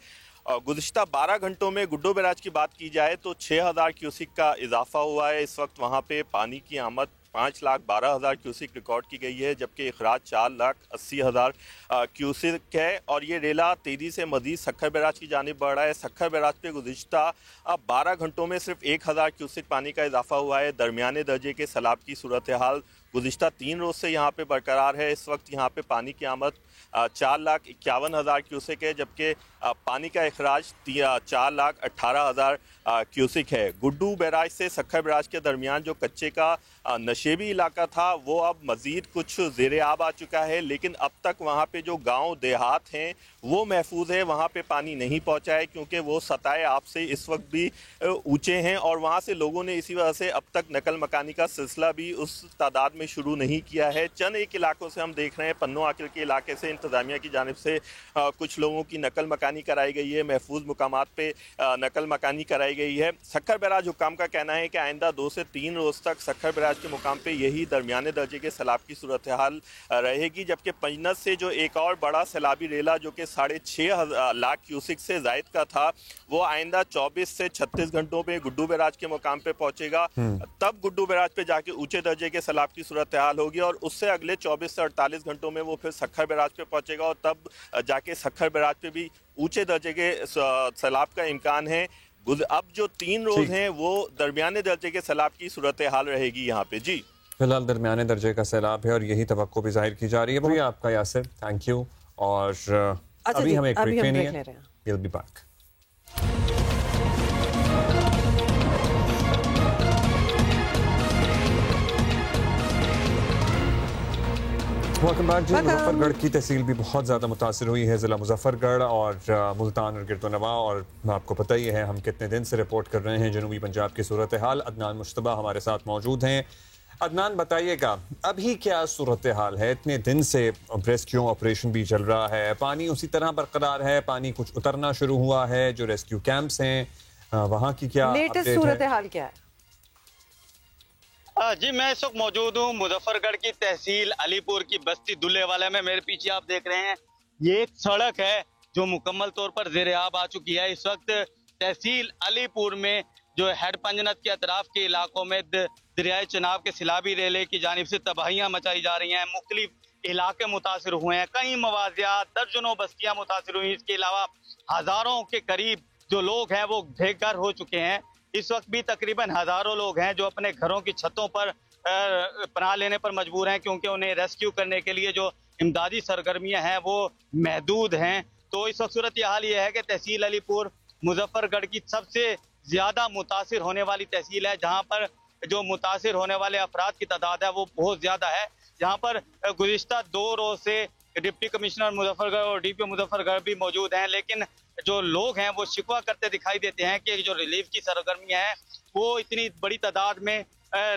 गुज़िश्ता 12 घंटों में गुड्डू बैराज की बात की जाए तो 6,000 क्यूसिक का इजाफा हुआ है। इस वक्त वहाँ पे पानी की आमद 5,12,000 क्यूसिक रिकॉर्ड की गई है, जबकि अखराज 4,80,000 क्यूसिक है। और ये रेला तेज़ी से मज़ीद सक्खर बैराज की जानिब बढ़ रहा है। सक्खर बैराज पे गुज़िश्ता 12 घंटों में सिर्फ 1,000 क्यूसिक पानी का इजाफा हुआ है। दरमियाने दर्जे के सैलाब की सूरत हाल गुज़िश्ता 3 रोज़ से यहाँ पे बरकरार है। इस वक्त यहाँ पे पानी की आमद 4,51,000 क्यूसिक है, जबकि पानी का अखराज 4,18,000 क्यूसिक है। गुड्डू बैराज से सक्खर बैराज के दरमियान जो कच्चे का नशेबी इलाका था वो अब मज़ीद कुछ ज़ेरे आब आ चुका है, लेकिन अब तक वहाँ पे जो गांव देहात हैं वो महफूज है, वहाँ पे पानी नहीं पहुँचा है क्योंकि वो सतह आप से इस वक्त भी ऊंचे हैं और वहाँ से लोगों ने इसी वजह से अब तक नकल मकानी का सिलसिला भी उस तादाद में शुरू नहीं किया है। चंद एक इलाकों से हम देख रहे हैं, पन्नो आकिल के इलाके से इंतजामिया की जानिब से कुछ लोगों की नकल मकानी कराई गई है, महफूज मुकामात पे नकल मकानी कराई गई है। सक्खर बैराज हुक्काम का कहना है कि आइंदा 2 से 3 रोज़ तक सक्खर बैराज के मुकाम पे यही दरमियाने दर्जे के सैलाब की सूरत हाल रहेगी, जबकि पंजनत से जो एक और बड़ा सैलाबी रेला जो कि 6.5 लाख क्यूसिक से जायद का था, वो आइंदा 24 से 36 घंटों में गुड्डू बैराज के मुकाम पे पहुंचेगा। तब गुड्डू बैराज पे जाके ऊंचे दर्जे के सैलाब की सूरत हाल होगी और उससे अगले 24 से 48 घंटों में वो फिर सक्खर बैराज पे पहुंचेगा और तब जाके सक्खर बैराज पे भी ऊंचे दर्जे के सैलाब का इम्कान है। अब जो 3 रोज हैं वो दरमियाने दर्जे के सैलाब की सूरत हाल रहेगी यहाँ पे। जी फिलहाल दरमियाने दर्जे का सैलाब है और यही तवक्को भी जाहिर की जा रही है। भैया आपका यासिर, थैंक यू। और अभी हम एक ब्रेक लेनी है, we'll be back. Welcome back. जी, मुजफ्फरगढ़ की तहसील भी बहुत ज़्यादा मुतासर हुई है, ज़िला मुजफ्फरगढ़ और मुल्तान और गिरदोनवा, और आपको पता ही है हम कितने दिन से रिपोर्ट कर रहे हैं जनूबी पंजाब की सूरत हाल। अदनान मुश्तबा हमारे साथ मौजूद हैं। अदनान, बताइएगा अभी क्या सूरत हाल है? इतने दिन से रेस्क्यू ऑपरेशन भी चल रहा है, पानी उसी तरह बरकरार है, पानी कुछ उतरना शुरू हुआ है? जो रेस्क्यू कैंप्स हैं वहाँ की क्या लेटेस्ट सूरत हाल क्या है? जी, मैं इस वक्त मौजूद हूँ मुजफ्फरगढ़ की तहसील अलीपुर की बस्ती दुल्लेवाला में। मेरे पीछे आप देख रहे हैं ये एक सड़क है जो मुकम्मल तौर पर ज़ेर-ए-आब आ चुकी है। इस वक्त तहसील अलीपुर में जो हेड पंजनत के अतराफ के इलाकों में दरियाए चनाब के सिलाबी रेले की जानिब से तबाहियां मचाई जा रही हैं। मुख्तलिफ इलाके मुतासिर हुए हैं, कई मवाजियात, दर्जनों बस्तियां मुतासिर हुई। इसके अलावा हजारों के करीब जो लोग हैं वो बेघर हो चुके हैं। इस वक्त भी तकरीबन हजारों लोग हैं जो अपने घरों की छतों पर पनाह लेने पर मजबूर हैं, क्योंकि उन्हें रेस्क्यू करने के लिए जो इमदादी सरगर्मियां हैं वो महदूद हैं। तो इस वक्त सूरत हाल ये है कि तहसील अलीपुर मुजफ्फरगढ़ की सबसे ज्यादा मुतासिर होने वाली तहसील है, जहाँ पर जो मुतासिर होने वाले अफराद की तादाद है वो बहुत ज्यादा है। जहाँ पर गुज़िश्ता 2 रोज से डिप्टी कमिश्नर मुजफ्फरगढ़ और डीपीओ मुजफ्फरगढ़ भी मौजूद हैं, लेकिन जो लोग हैं वो शिकवा करते दिखाई देते हैं कि जो रिलीफ की सरगर्मियां हैं वो इतनी बड़ी तादाद में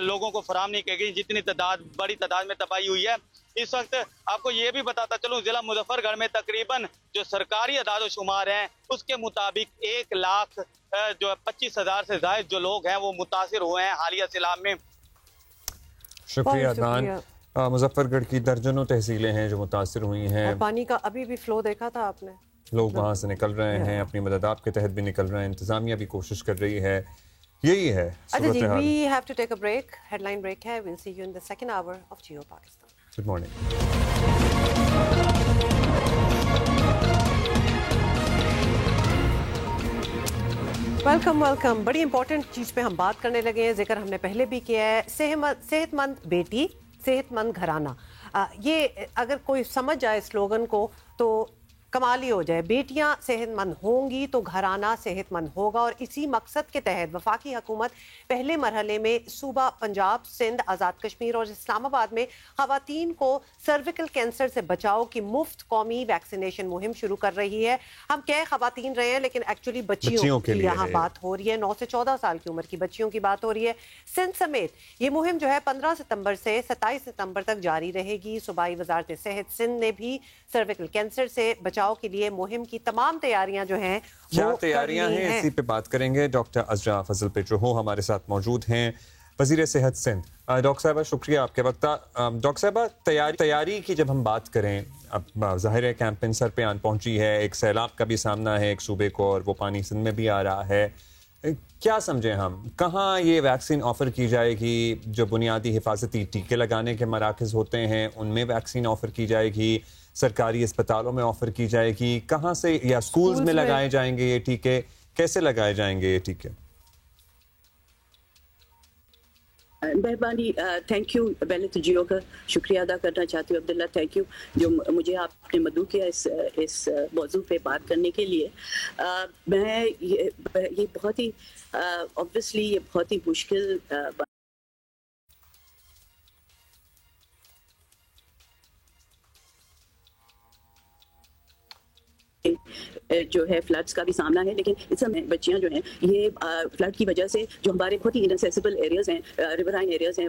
लोगों को फराहम नहीं की गई जितनी बड़ी तादाद में तबाही हुई है। इस वक्त आपको ये भी बताता चलूं, जिला मुजफ्फरगढ़ में तकरीबन जो सरकारी अदाद शुमार हैं उसके मुताबिक 1,25,000 से ज्यादा जो लोग हैं वो मुतासिर हुए हैं हालिया सैलाब में। शुक्रिया अदनान। मुजफ्फरगढ़ की दर्जनों तहसीलें हैं जो मुतासिर हुई हैं। पानी का अभी भी फ्लो देखा था आपने? लोग वहाँ से निकल रहे हैं, अपनी मदद आपके तहत भी निकल रहे हैं, इंतजामिया भी कोशिश कर रही है। यही है अच्छा जी, we have to take a break, headline break है। We'll see you in the second hour of Geo Pakistan. Good morning. Welcome. बड़ी इंपॉर्टेंट चीज पे हम बात करने लगे हैं, जिक्र हमने पहले भी किया है। सेहतमंद बेटी, सेहतमंद घराना, ये अगर कोई समझ जाए स्लोगन को तो कमाल ही हो जाए। बेटियां सेहतमंद होंगी तो घराना सेहतमंद होगा, और इसी मकसद के तहत वफाकी हुकूमत पहले मरहले में सूबा पंजाब, सिंध, आज़ाद कश्मीर और इस्लामाबाद में ख़वातीन को सर्विकल कैंसर से बचाव की मुफ्त कौमी वैक्सीनेशन मुहिम शुरू कर रही है। हम कह ख़वातीन रहे हैं लेकिन एक्चुअली बच्चियों की यहाँ बात हो रही है। 9 से 14 साल की उम्र की बच्चियों की बात हो रही है। सिंध समेत ये मुहिम जो है 15 सितंबर से 27 सितंबर तक जारी रहेगी। सूबाई वजारत सेहत सिंध ने भी सर्विकल कैंसर से बचाव के लिए मुहिम की तमाम तैयारियां जो हैं क्या तैयारियां हैं, इसी पे बात करेंगे। डॉक्टर अजरा फजल पेट्रो हमारे साथ मौजूद हैं, वजीर सेहत सिंध। डॉक्टर साहबा शुक्रिया आपके वक्त। डॉक्टर साहबा, तैयारी की जब हम बात करें, अब जाहिर है कैंपेन सर पे आन पहुंची है, एक सैलाब का भी सामना है एक सूबे को, और वो पानी सिंध में भी आ रहा है। क्या समझें हम, कहाँ ये वैक्सीन ऑफर की जाएगी? जो बुनियादी हिफाजती टीके लगाने के मराकज़ होते हैं उनमें वैक्सीन ऑफर की जाएगी, सरकारी अस्पतालों में ऑफर की जाएगी, कहाँ से, या स्कूल्स में लगाए जाएंगे ये टीके? कैसे लगाए जाएंगे ये टीके? मेहरबानी, थैंक यू। पहले तो जियो का शुक्रिया अदा करना चाहती हूँ अब्दुल्ला, थैंक यू जो मुझे आपने मदऊ किया इस मौजू पे बात करने के लिए। मैं ये बहुत ही ऑब्वियसली ये बहुत ही मुश्किल जो है फ्लड्स का भी सामना है, लेकिन इस समय बच्चियां जो हैं ये फ्लड की वजह से जो हमारे बहुत ही इनएक्सेसिबल एरियाज हैं, रिवराइन एरियाज हैं,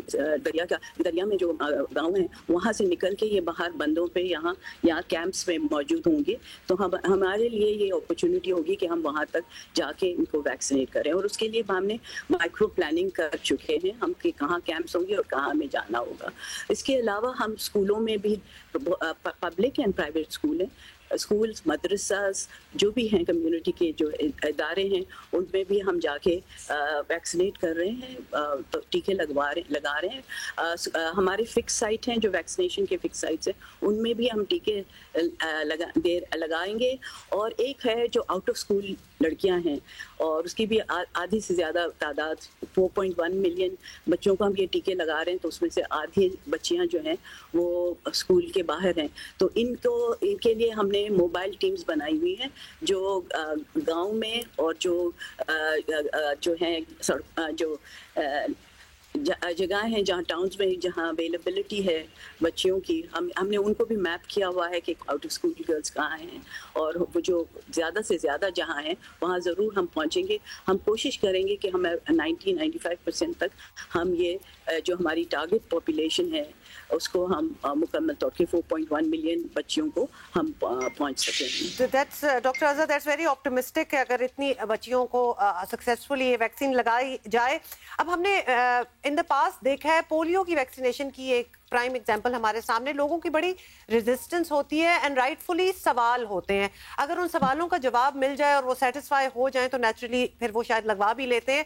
दरिया में जो गाँव हैं वहाँ से निकल के ये बाहर बंदों पे यहाँ कैंप्स में मौजूद होंगे। तो हमारे लिए ये अपॉर्चुनिटी होगी कि हम वहाँ तक जाके इनको वैक्सीनेट करें, और उसके लिए हमने माइक्रो प्लानिंग कर चुके हैं हम कि कहाँ कैंप्स होंगे और कहाँ हमें जाना होगा। इसके अलावा हम स्कूलों में भी, पब्लिक एंड प्राइवेट स्कूल हैं, स्कूल्स, मदरसास जो भी हैं, कम्युनिटी के जो इदारे हैं, उनमें भी हम जाके वैक्सीनेट कर रहे हैं, तो टीके लगा रहे हैं। हमारे फिक्स साइट हैं, जो वैक्सीनेशन के फिक्स साइट्स हैं, उनमें भी हम टीके लगाएंगे। और एक है जो आउट ऑफ स्कूल लड़कियां हैं, और उसकी भी आधी से ज़्यादा तादाद, 4.1 मिलियन बच्चों को हम ये टीके लगा रहे हैं, तो उसमें से आधी बच्चियां जो हैं वो स्कूल के बाहर हैं। तो इनके लिए हमने मोबाइल टीम्स बनाई हुई हैं जो गांव में और जो हैं जो जगह हैं जहाँ टाउन्स में जहाँ अवेलेबिलिटी है बच्चियों की, हमने उनको भी मैप किया हुआ है कि आउट ऑफ स्कूल गर्ल्स कहाँ हैं, और वो जो ज़्यादा से ज़्यादा जहाँ हैं वहाँ ज़रूर हम पहुँचेंगे। हम कोशिश करेंगे कि हम 90-95% तक हम ये जो हमारी टारगेट पॉपुलेशन है उसको हम मुकम्मल तौर पे 4.1 मिलियन बच्चियों को हम पहुँच सकेंगे। That's doctor Azhar, that's very optimistic है अगर इतनी बच्चियों को सक्सेसफुली ये वैक्सीन लगाई जाए। अब हमने इन द पास्ट देखा है पोलियो की वैक्सीनेशन की एक प्राइम एग्जांपल हमारे सामने, लोगों की बड़ी रेजिस्टेंस होती है एंड राइटफुली सवाल होते हैं। अगर उन सवालों का जवाब मिल जाए और वो सेटिस्फाई हो जाए तो नेचुरली फिर वो शायद लगवा भी लेते हैं।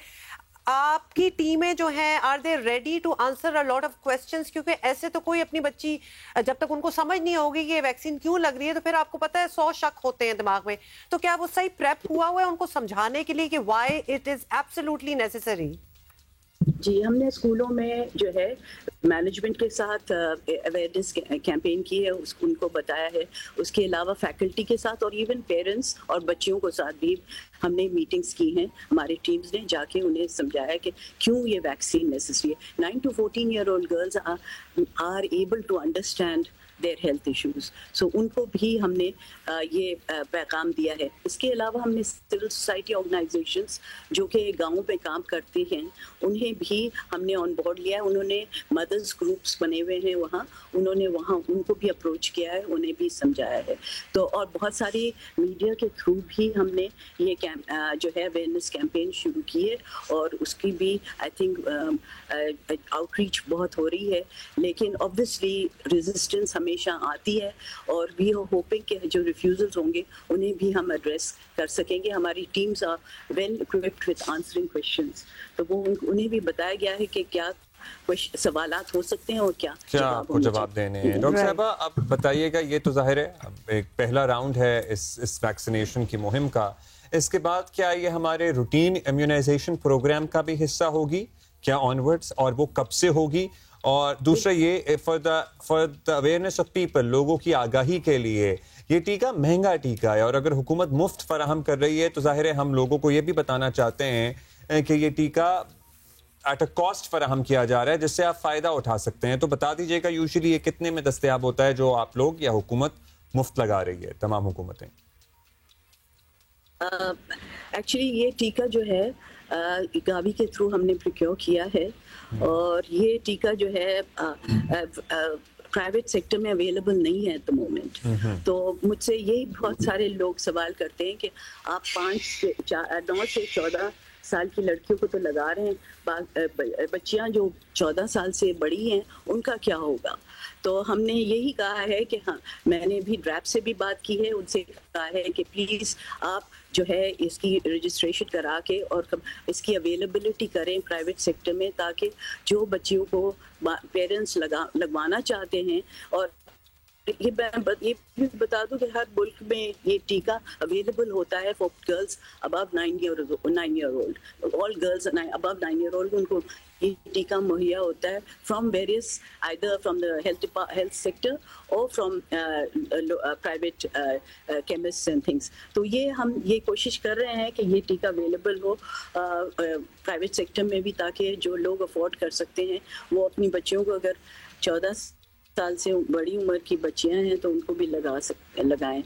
आपकी टीमें जो हैं, are they ready to answer a lot of questions? क्योंकि ऐसे तो कोई अपनी बच्ची जब तक उनको समझ नहीं होगी कि ये वैक्सीन क्यों लग रही है, तो फिर आपको पता है 100 शक होते हैं दिमाग में। तो क्या वो सही प्रेप हुआ है उनको समझाने के लिए कि why it is absolutely necessary? जी, हमने स्कूलों में जो है मैनेजमेंट के साथ अवेयरनेस कैंपेन की है, उनको बताया है। उसके अलावा फैकल्टी के साथ और इवन पेरेंट्स और बच्चियों को साथ भी हमने मीटिंग्स की हैं। हमारी टीम्स ने जाके उन्हें समझाया कि क्यों ये वैक्सीन नेसेसरी है। 9 to 14 year old girls are able to understand their health issues. So उनको भी हमने ये पैगाम दिया है। इसके अलावा हमने सिविल सोसाइटी ऑर्गेनाइजेशंस जो कि गाँव में काम करती हैं उन्हें भी हमने ऑन बोर्ड लिया है। उन्होंने मदर्स ग्रुप्स बने हुए हैं वहाँ, उन्होंने वहाँ उनको भी अप्रोच किया है, उन्हें भी समझाया है। तो और बहुत सारी मीडिया के थ्रू भी हमने ये जो है अवेयरनेस कैंपेन शुरू की है, और उसकी भी आई थिंक आउटरीच बहुत हो रही है। लेकिन ऑब्वियसली रेजिस्टेंस हमेशा आती है, और वी आर होपिंग कि जो रिफ्यूजल्स होंगे उन्हें भी हम एड्रेस कर सकेंगे। हमारी teams are well equipped with answering questions, तो वो उन्हें भी बताया गया है कि क्या सवालात हो सकते हैं और क्या आपको जवाब देने हैं। डॉक्टर साहबा, आप बताइएगा, ये तो जाहिर है एक पहला राउंड है इस वैक्सीनेशन की मुहिम का। इसके बाद क्या ये हमारे रूटीन इम्यूनाइजेशन प्रोग्राम का भी हिस्सा होगी क्या ऑनवर्ड्स, और वो कब से होगी? और दूसरा ये for the awareness of people, लोगों की आगाही के लिए, ये टीका महंगा टीका है, और अगर हुकूमत मुफ्त फराहम कर रही है तो जाहिर है हम लोगों को ये भी बताना चाहते हैं कि ये टीका एट अ कॉस्ट फराहम किया जा रहा है जिससे आप फायदा उठा सकते हैं। तो बता दीजिएगा यूजुअली ये कितने में दस्तयाब होता है जो आप लोग या हुकूमत मुफ्त लगा रही है, तमाम हुकूमतें? एक्चुअली ये टीका जो है गावी के थ्रू हमने प्रोक्योर किया है, और ये टीका जो है प्राइवेट सेक्टर में अवेलेबल नहीं है एट द मोमेंट। तो मुझसे यही बहुत सारे लोग सवाल करते हैं कि आप 9 से 14 साल की लड़कियों को तो लगा रहे हैं, बच्चियां जो 14 साल से बड़ी हैं उनका क्या होगा? तो हमने यही कहा है कि हाँ, मैंने भी ड्रैप से भी बात की है, उनसे कहा है कि प्लीज़ आप जो है इसकी रजिस्ट्रेशन करा के और इसकी अवेलेबिलिटी करें प्राइवेट सेक्टर में, ताकि जो बच्चियों को पेरेंट्स लगवाना चाहते हैं। और ये भी बता दूं कि हर मुल्क में ये टीका अवेलेबल होता है for girls above 9 year old। All girls above 9 year old उनको ये टीका मुहैया होता है from various, either from the health sector और from private chemist and things. तो ये हम ये कोशिश कर रहे हैं कि ये टीका अवेलेबल हो प्राइवेट सेक्टर में भी, ताकि जो लोग अफोर्ड कर सकते हैं वो अपनी बच्चियों को अगर 14 साल से बड़ी उम्र की बच्चियां हैं तो उनको भी लगाएं।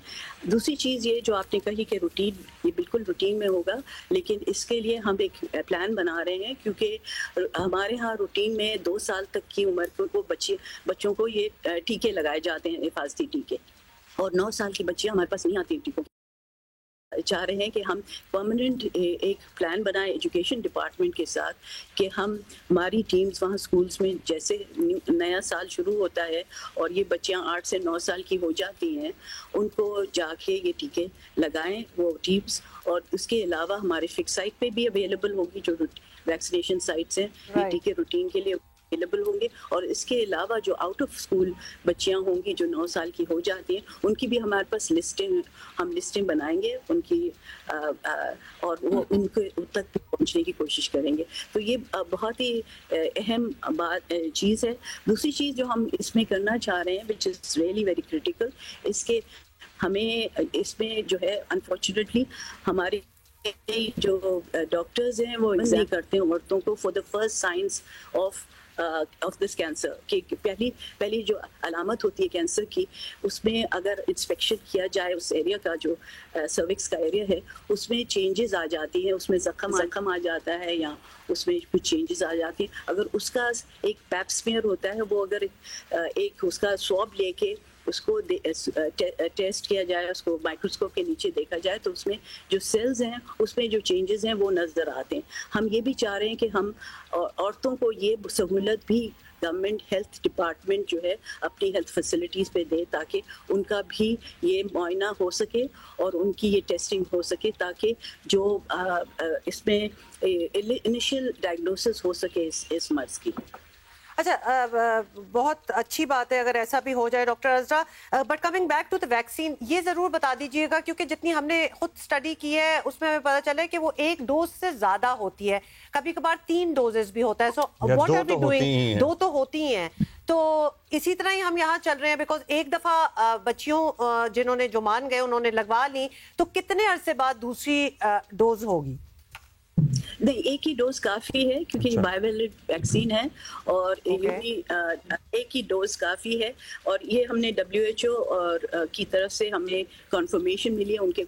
दूसरी चीज़ ये जो आपने कही कि रूटीन, ये बिल्कुल रूटीन में होगा, लेकिन इसके लिए हम एक प्लान बना रहे हैं क्योंकि हमारे यहाँ रूटीन में 2 साल तक की उम्र को बच्चों को ये टीके लगाए जाते हैं, हिफाजती टीके, और 9 साल की बच्चियाँ हमारे पास नहीं आती टीकों। चाह रहे हैं कि हम परमानेंट एक प्लान बनाएं एजुकेशन डिपार्टमेंट के साथ कि हम हमारी टीम्स वहाँ स्कूल्स में, जैसे नया साल शुरू होता है और ये बच्चियाँ 8 से 9 साल की हो जाती हैं, उनको जाके ये टीके लगाएं वो टीम्स। और उसके अलावा हमारे फिक्स साइट पे भी अवेलेबल होगी, जो वैक्सीनेशन साइट्स हैं, ये टीके रूटीन के लिए अवेलेबल होंगे। और इसके अलावा जो आउट ऑफ स्कूल बच्चियां होंगी जो 9 साल की हो जाती हैं, उनकी भी हमारे पास हम लिस्टें बनाएंगे उनकी, और वो उनके तक पहुंचने की कोशिश करेंगे। तो ये बहुत ही अहम चीज़ है। दूसरी चीज़ जो हम इसमें करना चाह रहे हैं, which is really very critical, इसके हमें इसमें जो है अनफॉर्चुनेटली हमारे जो डॉक्टर्स हैं वो एग्जाम करते हैं औरतों को for the first science of this cancer, कि पहली जो अलामत होती है कैंसर की, उसमें अगर इंस्पेक्शन किया जाए उस एरिया का, जो सर्विक्स का एरिया है, उसमें चेंजेस आ जाती हैं, उसमें जख्म आ जाता है या उसमें कुछ चेंजेस आ जाती हैं। अगर उसका एक पैप स्मीयर होता है, वो अगर एक उसका स्वैब लेके उसको टेस्ट किया जाए, उसको माइक्रोस्कोप के नीचे देखा जाए, तो उसमें जो सेल्स हैं उसमें जो चेंजेस हैं वो नज़र आते हैं। हम ये भी चाह रहे हैं कि हम औरतों को ये सहूलत भी गवर्नमेंट हेल्थ डिपार्टमेंट जो है अपनी हेल्थ फैसिलिटीज़ पे दे, ताकि उनका भी ये मुआयना हो सके और उनकी ये टेस्टिंग हो सके, ताकि जो इसमें इनिशियल डायग्नोसिस हो सके इस मर्ज की। अच्छा, बहुत अच्छी बात है अगर ऐसा भी हो जाए doctor Azra. But coming back to the vaccine, ये ज़रूर बता दीजिएगा, क्योंकि जितनी हमने खुद स्टडी की है उसमें हमें पता चला है कि वो 1 डोज से ज़्यादा होती है, कभी कभार 3 डोजेस भी होता है। So what are we doing? 2 तो होती हैं, तो इसी तरह ही हम यहाँ चल रहे हैं। बिकॉज एक दफ़ा बच्चियों जिन्होंने जो मान गए उन्होंने लगवा ली, तो कितने अरसे बाद दूसरी डोज होगी? नहीं, एक ही डोज काफ़ी है, क्योंकि बायोवेलेंट वैक्सीन है और ये भी एक ही डोज काफ़ी है। और ये हमने WHO और की तरफ से हमें कंफर्मेशन मिली है, उनके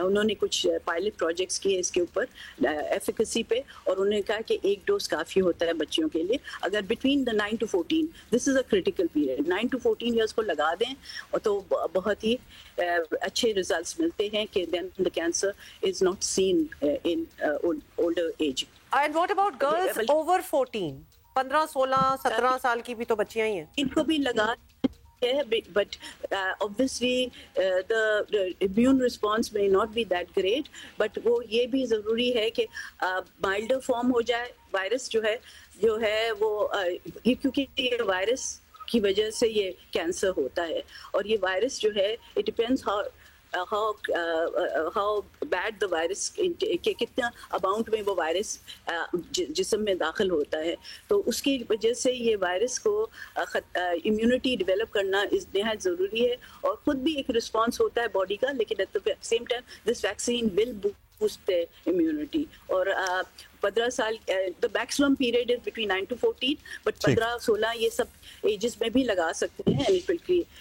उन्होंने कुछ पायलट प्रोजेक्ट्स किए इसके ऊपर एफिकेसी पे, और उन्होंने कहा कि एक डोज काफ़ी होता है बच्चियों के लिए। अगर between the 9 to 14, this is a critical period, 9 to 14 years को लगा दें और तो बहुत ही अच्छे रिजल्ट्स मिलते हैं कि then the cancer is not seen in older age. And what about girls over 14? 15, 16, 17 साल की भी तो बच्चियां ही हैं। इनको भी लगा है, but obviously the immune response may not be that great, but वो ये भी ज़रूरी है कि milder form हो जाए। वायरस जो है वो ये, क्योंकि ये वायरस की वजह से ये कैंसर होता है, और ये वायरस जो है it depends how bad the virus, के कितना अमाउंट में वो वायरस जिस्म में दाखिल होता है, तो उसकी वजह से ये वायरस को इम्यूनिटी डेवलप करना निहायत ज़रूरी है। और ख़ुद भी एक रिस्पॉन्स होता है बॉडी का, लेकिन at the same time this vaccine will boost immunity. और 15 साल, the maximum period is between 9 to 14, but 15-16 ये सब एजेस में भी लगा सकते हैं, and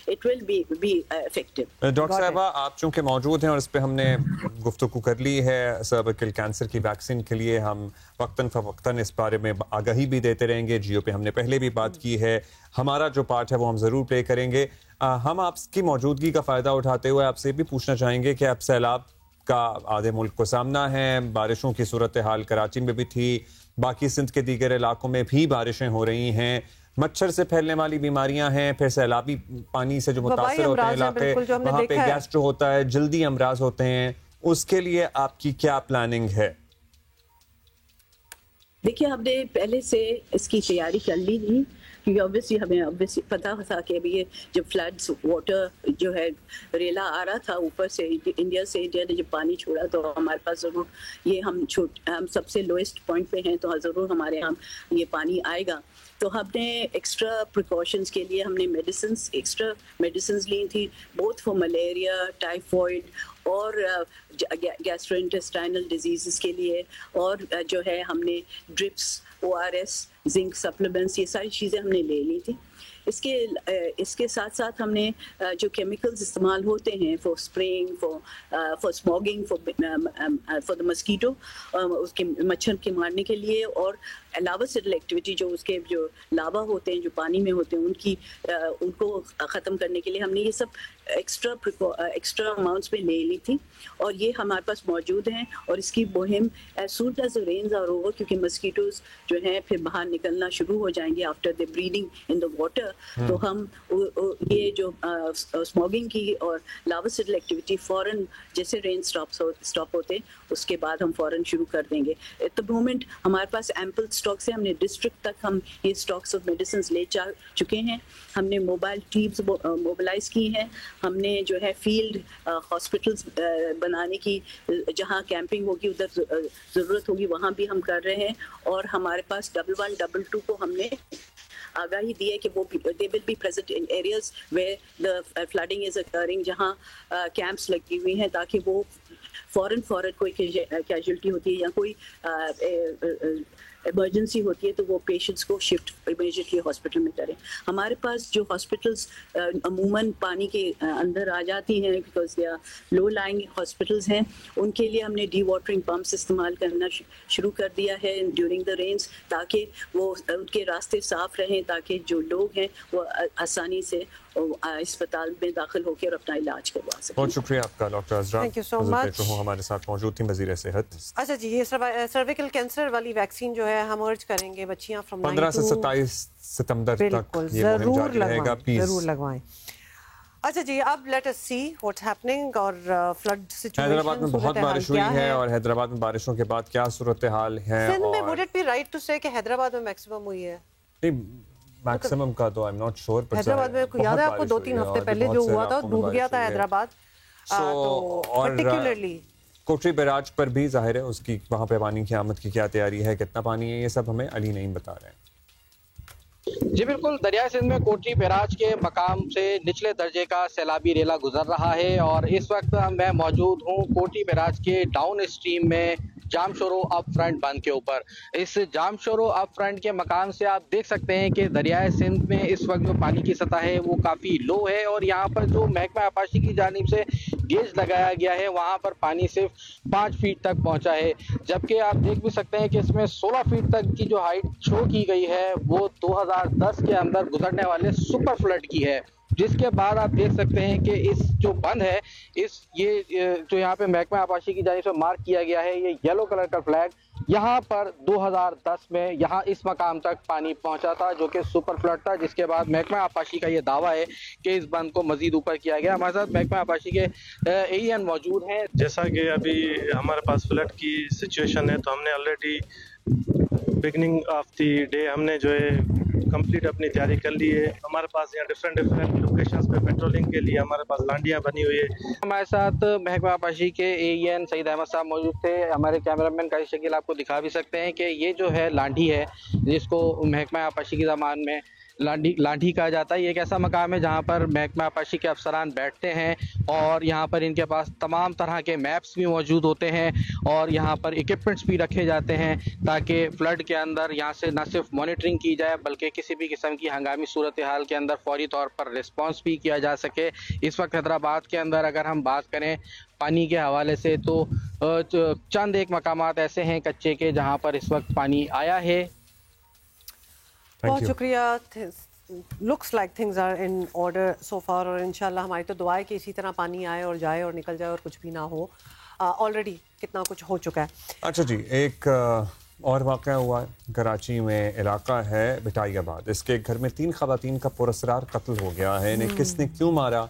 it will be effective. Doctor साहबा, आप चूंकि मौजूद हैं और इस पे हमने गुफ्तगू कर ली है सर्विकल कैंसर की वैक्सीन के लिए, हम वक्तन फवक्तन इस बारे में आगाही भी देते रहेंगे। जियो पे हमने पहले भी बात की है, हमारा जो पार्ट है वो हम ज़रूर प्ले करेंगे। हम आपकी मौजूदगी का फ़ायदा उठाते हुए आपसे भी पूछना चाहेंगे कि अब सैलाब का आधे मुल्क को सामना है, बारिशों की सूरत हाल कराची में भी थी, बाकी सिंध के दीगर इलाकों में भी बारिशें हो रही हैं, मच्छर से फैलने वाली बीमारियां हैं, फिर सैलाबी पानी से जो मुतासर होते हैं इलाके, वहाँ पे गैस्ट्रो होता है, जल्दी अमराज होते हैं, उसके लिए आपकी क्या प्लानिंग है? देखिए, हमने पहले से इसकी तैयारी कर ली थी, क्योंकि हमें पता था कि अभी ये जब फ्लड्स वाटर जो है रेला आ रहा था ऊपर से, इंडिया ने जब पानी छोड़ा, तो हमारे पास ज़रूर ये हम सबसे लोएस्ट पॉइंट पे हैं, तो ज़रूर हमारे यहाँ ये पानी आएगा। तो हमने एक्स्ट्रा प्रिकॉशंस के लिए हमने एक्स्ट्रा मेडिसिन ली थी, बोथ फॉर मलेरिया, टाइफॉइड और गैस्ट्रोइंटेस्टाइनल डिजीज़ के लिए, और जो है हमने ड्रिप्स, ORS, जिंक सप्लीमेंट्स, ये सारी चीज़ें हमने ले ली थी। इसके साथ साथ हमने जो केमिकल्स इस्तेमाल होते हैं for spraying, for smogging, for the mosquito, उसके मच्छर के मारने के लिए, और लावा सेटल एक्टिविटी जो उसके जो लावा होते हैं जो पानी में होते हैं उनको ख़त्म करने के लिए हमने ये सब एक्स्ट्रा अमाउंट्स में ले ली थी, और ये हमारे पास मौजूद हैं। और इसकी मुहिम as soon as the rains are over, क्योंकि मस्कीटोज जो हैं फिर बाहर निकलना शुरू हो जाएंगे after the breeding in the water, तो हम ये जो स्मॉगिंग की और लावा सेटल एक्टिविटी फ़ौरन जैसे रेन स्टॉप होते उसके बाद हम फ़ौरन शुरू कर देंगे। एट द मोमेंट हमारे पास एम्पल स्टॉक से हमने डिस्ट्रिक्ट तक हम ये स्टॉक्स ऑफ मेडिसिन ले जा चुके हैं। हमने मोबाइल टीम्स मोबिलाइज की हैं, हमने जो है फील्ड हॉस्पिटल्स बनाने की, जहां कैंपिंग होगी उधर ज़रूरत होगी वहां भी हम कर रहे हैं। और हमारे पास 11 22 को हमने आगाही दी है कि वो they will be present in areas where the flooding is occurring, जहां कैंप्स लगी हुई हैं, ताकि वो फौरन कोई कैजुअलिटी होती है या कोई इमरजेंसी होती है तो वो पेशेंट्स को शिफ्ट इमीडिएटली हॉस्पिटल में करें। हमारे पास जो हॉस्पिटल्स अमूमन पानी के अंदर आ जाती हैं because they are low lying hospitals हैं, उनके लिए हमने डी वाटरिंग पम्प्स इस्तेमाल करना शुरू कर दिया है ड्यूरिंग द रेन्स, ताकि वो उनके रास्ते साफ रहें, ताकि जो लोग हैं वो आसानी से अस्पताल में दाखिल होकर अपना इलाज करवा सकें। बहुत शुक्रिया आपका doctor Azra, thank you so much, हमारे साथ मौजूद थी वज़ीर सेहत। अच्छा जी, ये सर्विकल कैंसर वाली वैक्सीन जो है हम अर्ज करेंगे बच्चियां फ्रॉम 15 से 27 सितंबर तक ये मुहिम जारी रहेगा, प्लीज जरूर लगवाएं। अच्छा जी, अब let us see what's happening और फ्लड सिचुएशन। हैदराबाद में बहुत बारिश हुई है और हैदराबाद में बारिशों के बाद क्या सूरत हाल है? सिंध में would it be right to say कि हैदराबाद में मैक्सिमम हुई है? नहीं, मैक्सिमम का तो आई एम नॉट श्योर, पर हैदराबाद में याद है आपको 2-3 हफ्ते पहले जो हुआ था, डूब गया था हैदराबाद, तो पर्टिकुलरली कोटरी बैराज पर भी जाहिर है उसकी वहां पे पानी की आमद की क्या तैयारी है, कितना पानी है, ये सब हमें अली नहीं बता रहे हैं। जी बिल्कुल, दरियाई सिंध में कोटरी बैराज के मकाम से निचले दर्जे का सैलाबी रेला गुजर रहा है और इस वक्त मैं मौजूद हूँ कोटरी बैराज के डाउन स्ट्रीम में जामशोरो अप फ्रंट बंद के ऊपर। इस जामशोरो अप फ्रंट के मकाम से आप देख सकते हैं कि दरियाई सिंध में इस वक्त जो पानी की सतह है वो काफ़ी लो है और यहाँ पर जो महकमा आबाशी की जानिब से गेज लगाया गया है वहाँ पर पानी सिर्फ 5 फीट तक पहुँचा है, जबकि आप देख भी सकते हैं कि इसमें 16 फीट तक की जो हाइट शो की गई है वो 2010 के अंदर गुजरने वाले सुपर फ्लड की है। जिसके बाद आप देख सकते हैं कि इस जो बंद है, ये जो यहाँ पे महकमा आबाशी की जानिब से मार्क किया गया है, ये येलो कलर का फ्लैग, यहाँ पर 2010 में यहाँ इस मकाम तक पानी पहुँचा था जो कि सुपर फ्लड था, जिसके बाद महकमा आबाशी का ये दावा है कि इस बंद को मजीद ऊपर किया गया। हमारे साथ महकमा आबाशी के AEN मौजूद हैं। जैसा कि अभी हमारे पास फ्लड की सिचुएशन है तो हमने already beginning of the day हमने जो है कंप्लीट अपनी तैयारी कर ली है। हमारे पास यहाँ डिफरेंट लोकेशंस पे पेट्रोलिंग के लिए हमारे पास लांडियाँ बनी हुई है। हमारे साथ महकमा आबाशी के AEN सईद अहमद साहब मौजूद थे। हमारे कैमरामैन काजी शकील आपको दिखा भी सकते हैं कि ये जो है लांडी है जिसको महकमा आबाशी की ज़बान में लाठी कहा जाता है। ये एक ऐसा मकाम है जहाँ पर महकमा आबाशी के अफसरान बैठते हैं और यहाँ पर इनके पास तमाम तरह के मैप्स भी मौजूद होते हैं और यहाँ पर इक्विपमेंट्स भी रखे जाते हैं ताकि फ्लड के अंदर यहाँ से न सिर्फ मॉनिटरिंग की जाए बल्कि किसी भी किस्म की हंगामी सूरत हाल के अंदर फौरी तौर पर रिस्पॉन्स भी किया जा सके। इस वक्त हैदराबाद के अंदर अगर हम बात करें पानी के हवाले से तो चंद एक मकामात ऐसे हैं कच्चे के जहाँ पर इस वक्त पानी आया है। बहुत शुक्रिया। Looks like things are in order so far और इंशाल्लाह हमारी तो दुआ है कि इसी तरह पानी आए और जाए और निकल जाए और कुछ भी ना हो। ऑलरेडी कितना कुछ हो चुका है। अच्छा जी, एक और वाक़या हुआ कराची में, इलाका है बिटाईबाद। इसके घर में 3 ख़वातीन का पुरअसरार कत्ल हो गया है। इन्हें किसने क्यों मारा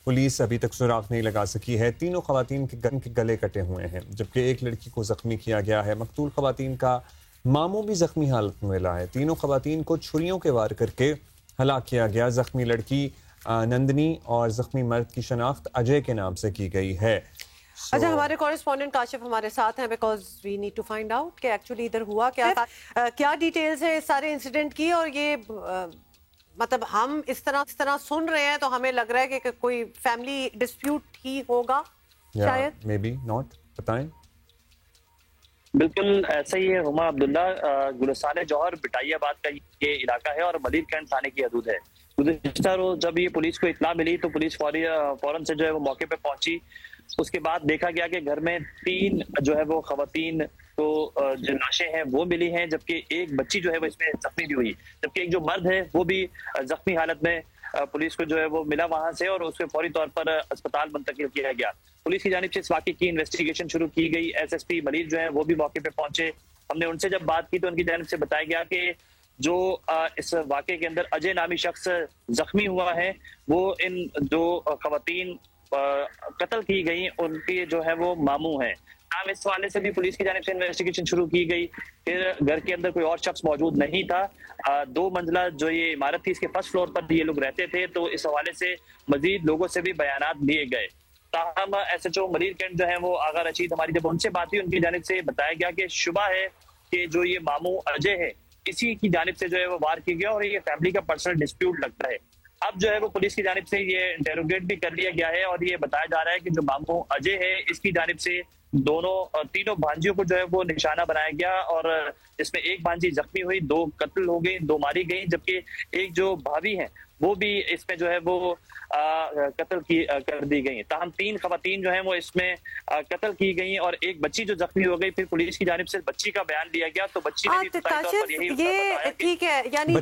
पुलिस अभी तक सुराग नहीं लगा सकी है। तीनों ख़वातीन के गले कटे हुए हैं जबकि एक लड़की को ज़ख्मी किया गया है। मकतूल ख़वातीन का मामू भी जख्मी हालत में मिला है। तीनों ख़वातीन को छुरियों के वार करके हलाक किया गया। जख्मी लड़की नंदनी और जख्मी मर्द की शनाख्त अजय के नाम से की गई है। अच्छा, हमारे कॉरेस्पॉन्डेंट काशिफ हमारे साथ हैं because we need to find out कि एक्चुअली इधर हुआ क्या था। क्या डिटेल्स है इस सारे इंसिडेंट की और ये मतलब हम इस तरह सुन रहे हैं तो हमें लग रहा है कि कोई फैमिली डिस्प्यूट ही होगा शायद, मे बी नॉट, बताएं। बिल्कुल ऐसा ही है हुमा अब्दुल्ला। गुलस्तान जौहर बिटाईबाद का ये इलाका है और मलिर कैंट थाने की हदूद है। गुज़िश्ता रोज जब ये पुलिस को इत्तला मिली तो पुलिस फौरन से जो है वो मौके पे पहुंची। उसके बाद देखा गया कि घर में 3 जो है वो खवातीन को जो लाशें हैं वो मिली हैं, जबकि एक बच्ची जो है वो इसमें जख्मी भी हुई, जबकि एक जो मर्द है वो भी जख्मी हालत में पुलिस को जो है वो मिला वहां से और उसको फौरी तौर पर अस्पताल मुंतकिल किया गया। पुलिस की जानिब से इस वाक़े की इन्वेस्टिगेशन शुरू की गई। SSP मलिर जो है वो भी मौके पे पहुंचे। हमने उनसे जब बात की तो उनकी जानिब से बताया गया कि जो इस वाक़े के अंदर अजय नामी शख्स जख्मी हुआ है वो इन जो खवातीन कत्ल की गई उनके जो है वो मामू हैं। हम इस हवाले से भी पुलिस की जानिब से इन्वेस्टिगेशन शुरू की गई। फिर घर के अंदर कोई और शख्स मौजूद नहीं था। 2 मंजिला जो ये इमारत थी इसके फर्स्ट फ्लोर पर ये लोग रहते थे, तो इस हवाले से मजीद लोगों से भी बयानात लिए गए। ताहम SHO मलिर कैंट जो है वो आगा रशीद, हमारी जब उनसे बात हुई उनकी जानिब से बताया गया कि शुबा है कि जो ये मामू अजय है इसी की जानिब से जो है वो वार की गया और ये फैमिली का पर्सनल डिस्प्यूट लगता है। अब जो है वो पुलिस की जानिब से ये इंटेरोगेट भी कर लिया गया है और ये बताया जा रहा है कि जो मामू अजय है इसकी जानिब से तीनों भांजियों को जो है वो निशाना बनाया गया और इसमें एक भांजी जख्मी हुई, 2 कत्ल हो गई, 2 मारी गई, जबकि एक जो भाभी है वो भी इसमें जो है वो कत्ल कर दी गई। ताहम 3 खवातीन जो हैं वो इसमें कत्ल की गई और एक बच्ची जो जख्मी हो गई। फिर पुलिस की जानिब से बच्ची का बयान लिया गया तो बच्ची ने भी ये ठीक है, यानी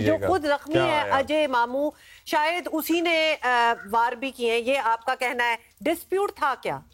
जो खुद जख्मी है अजय मामू शायद उसी ने वार भी किए हैं, ये आपका कहना है। डिस्प्यूट था क्या?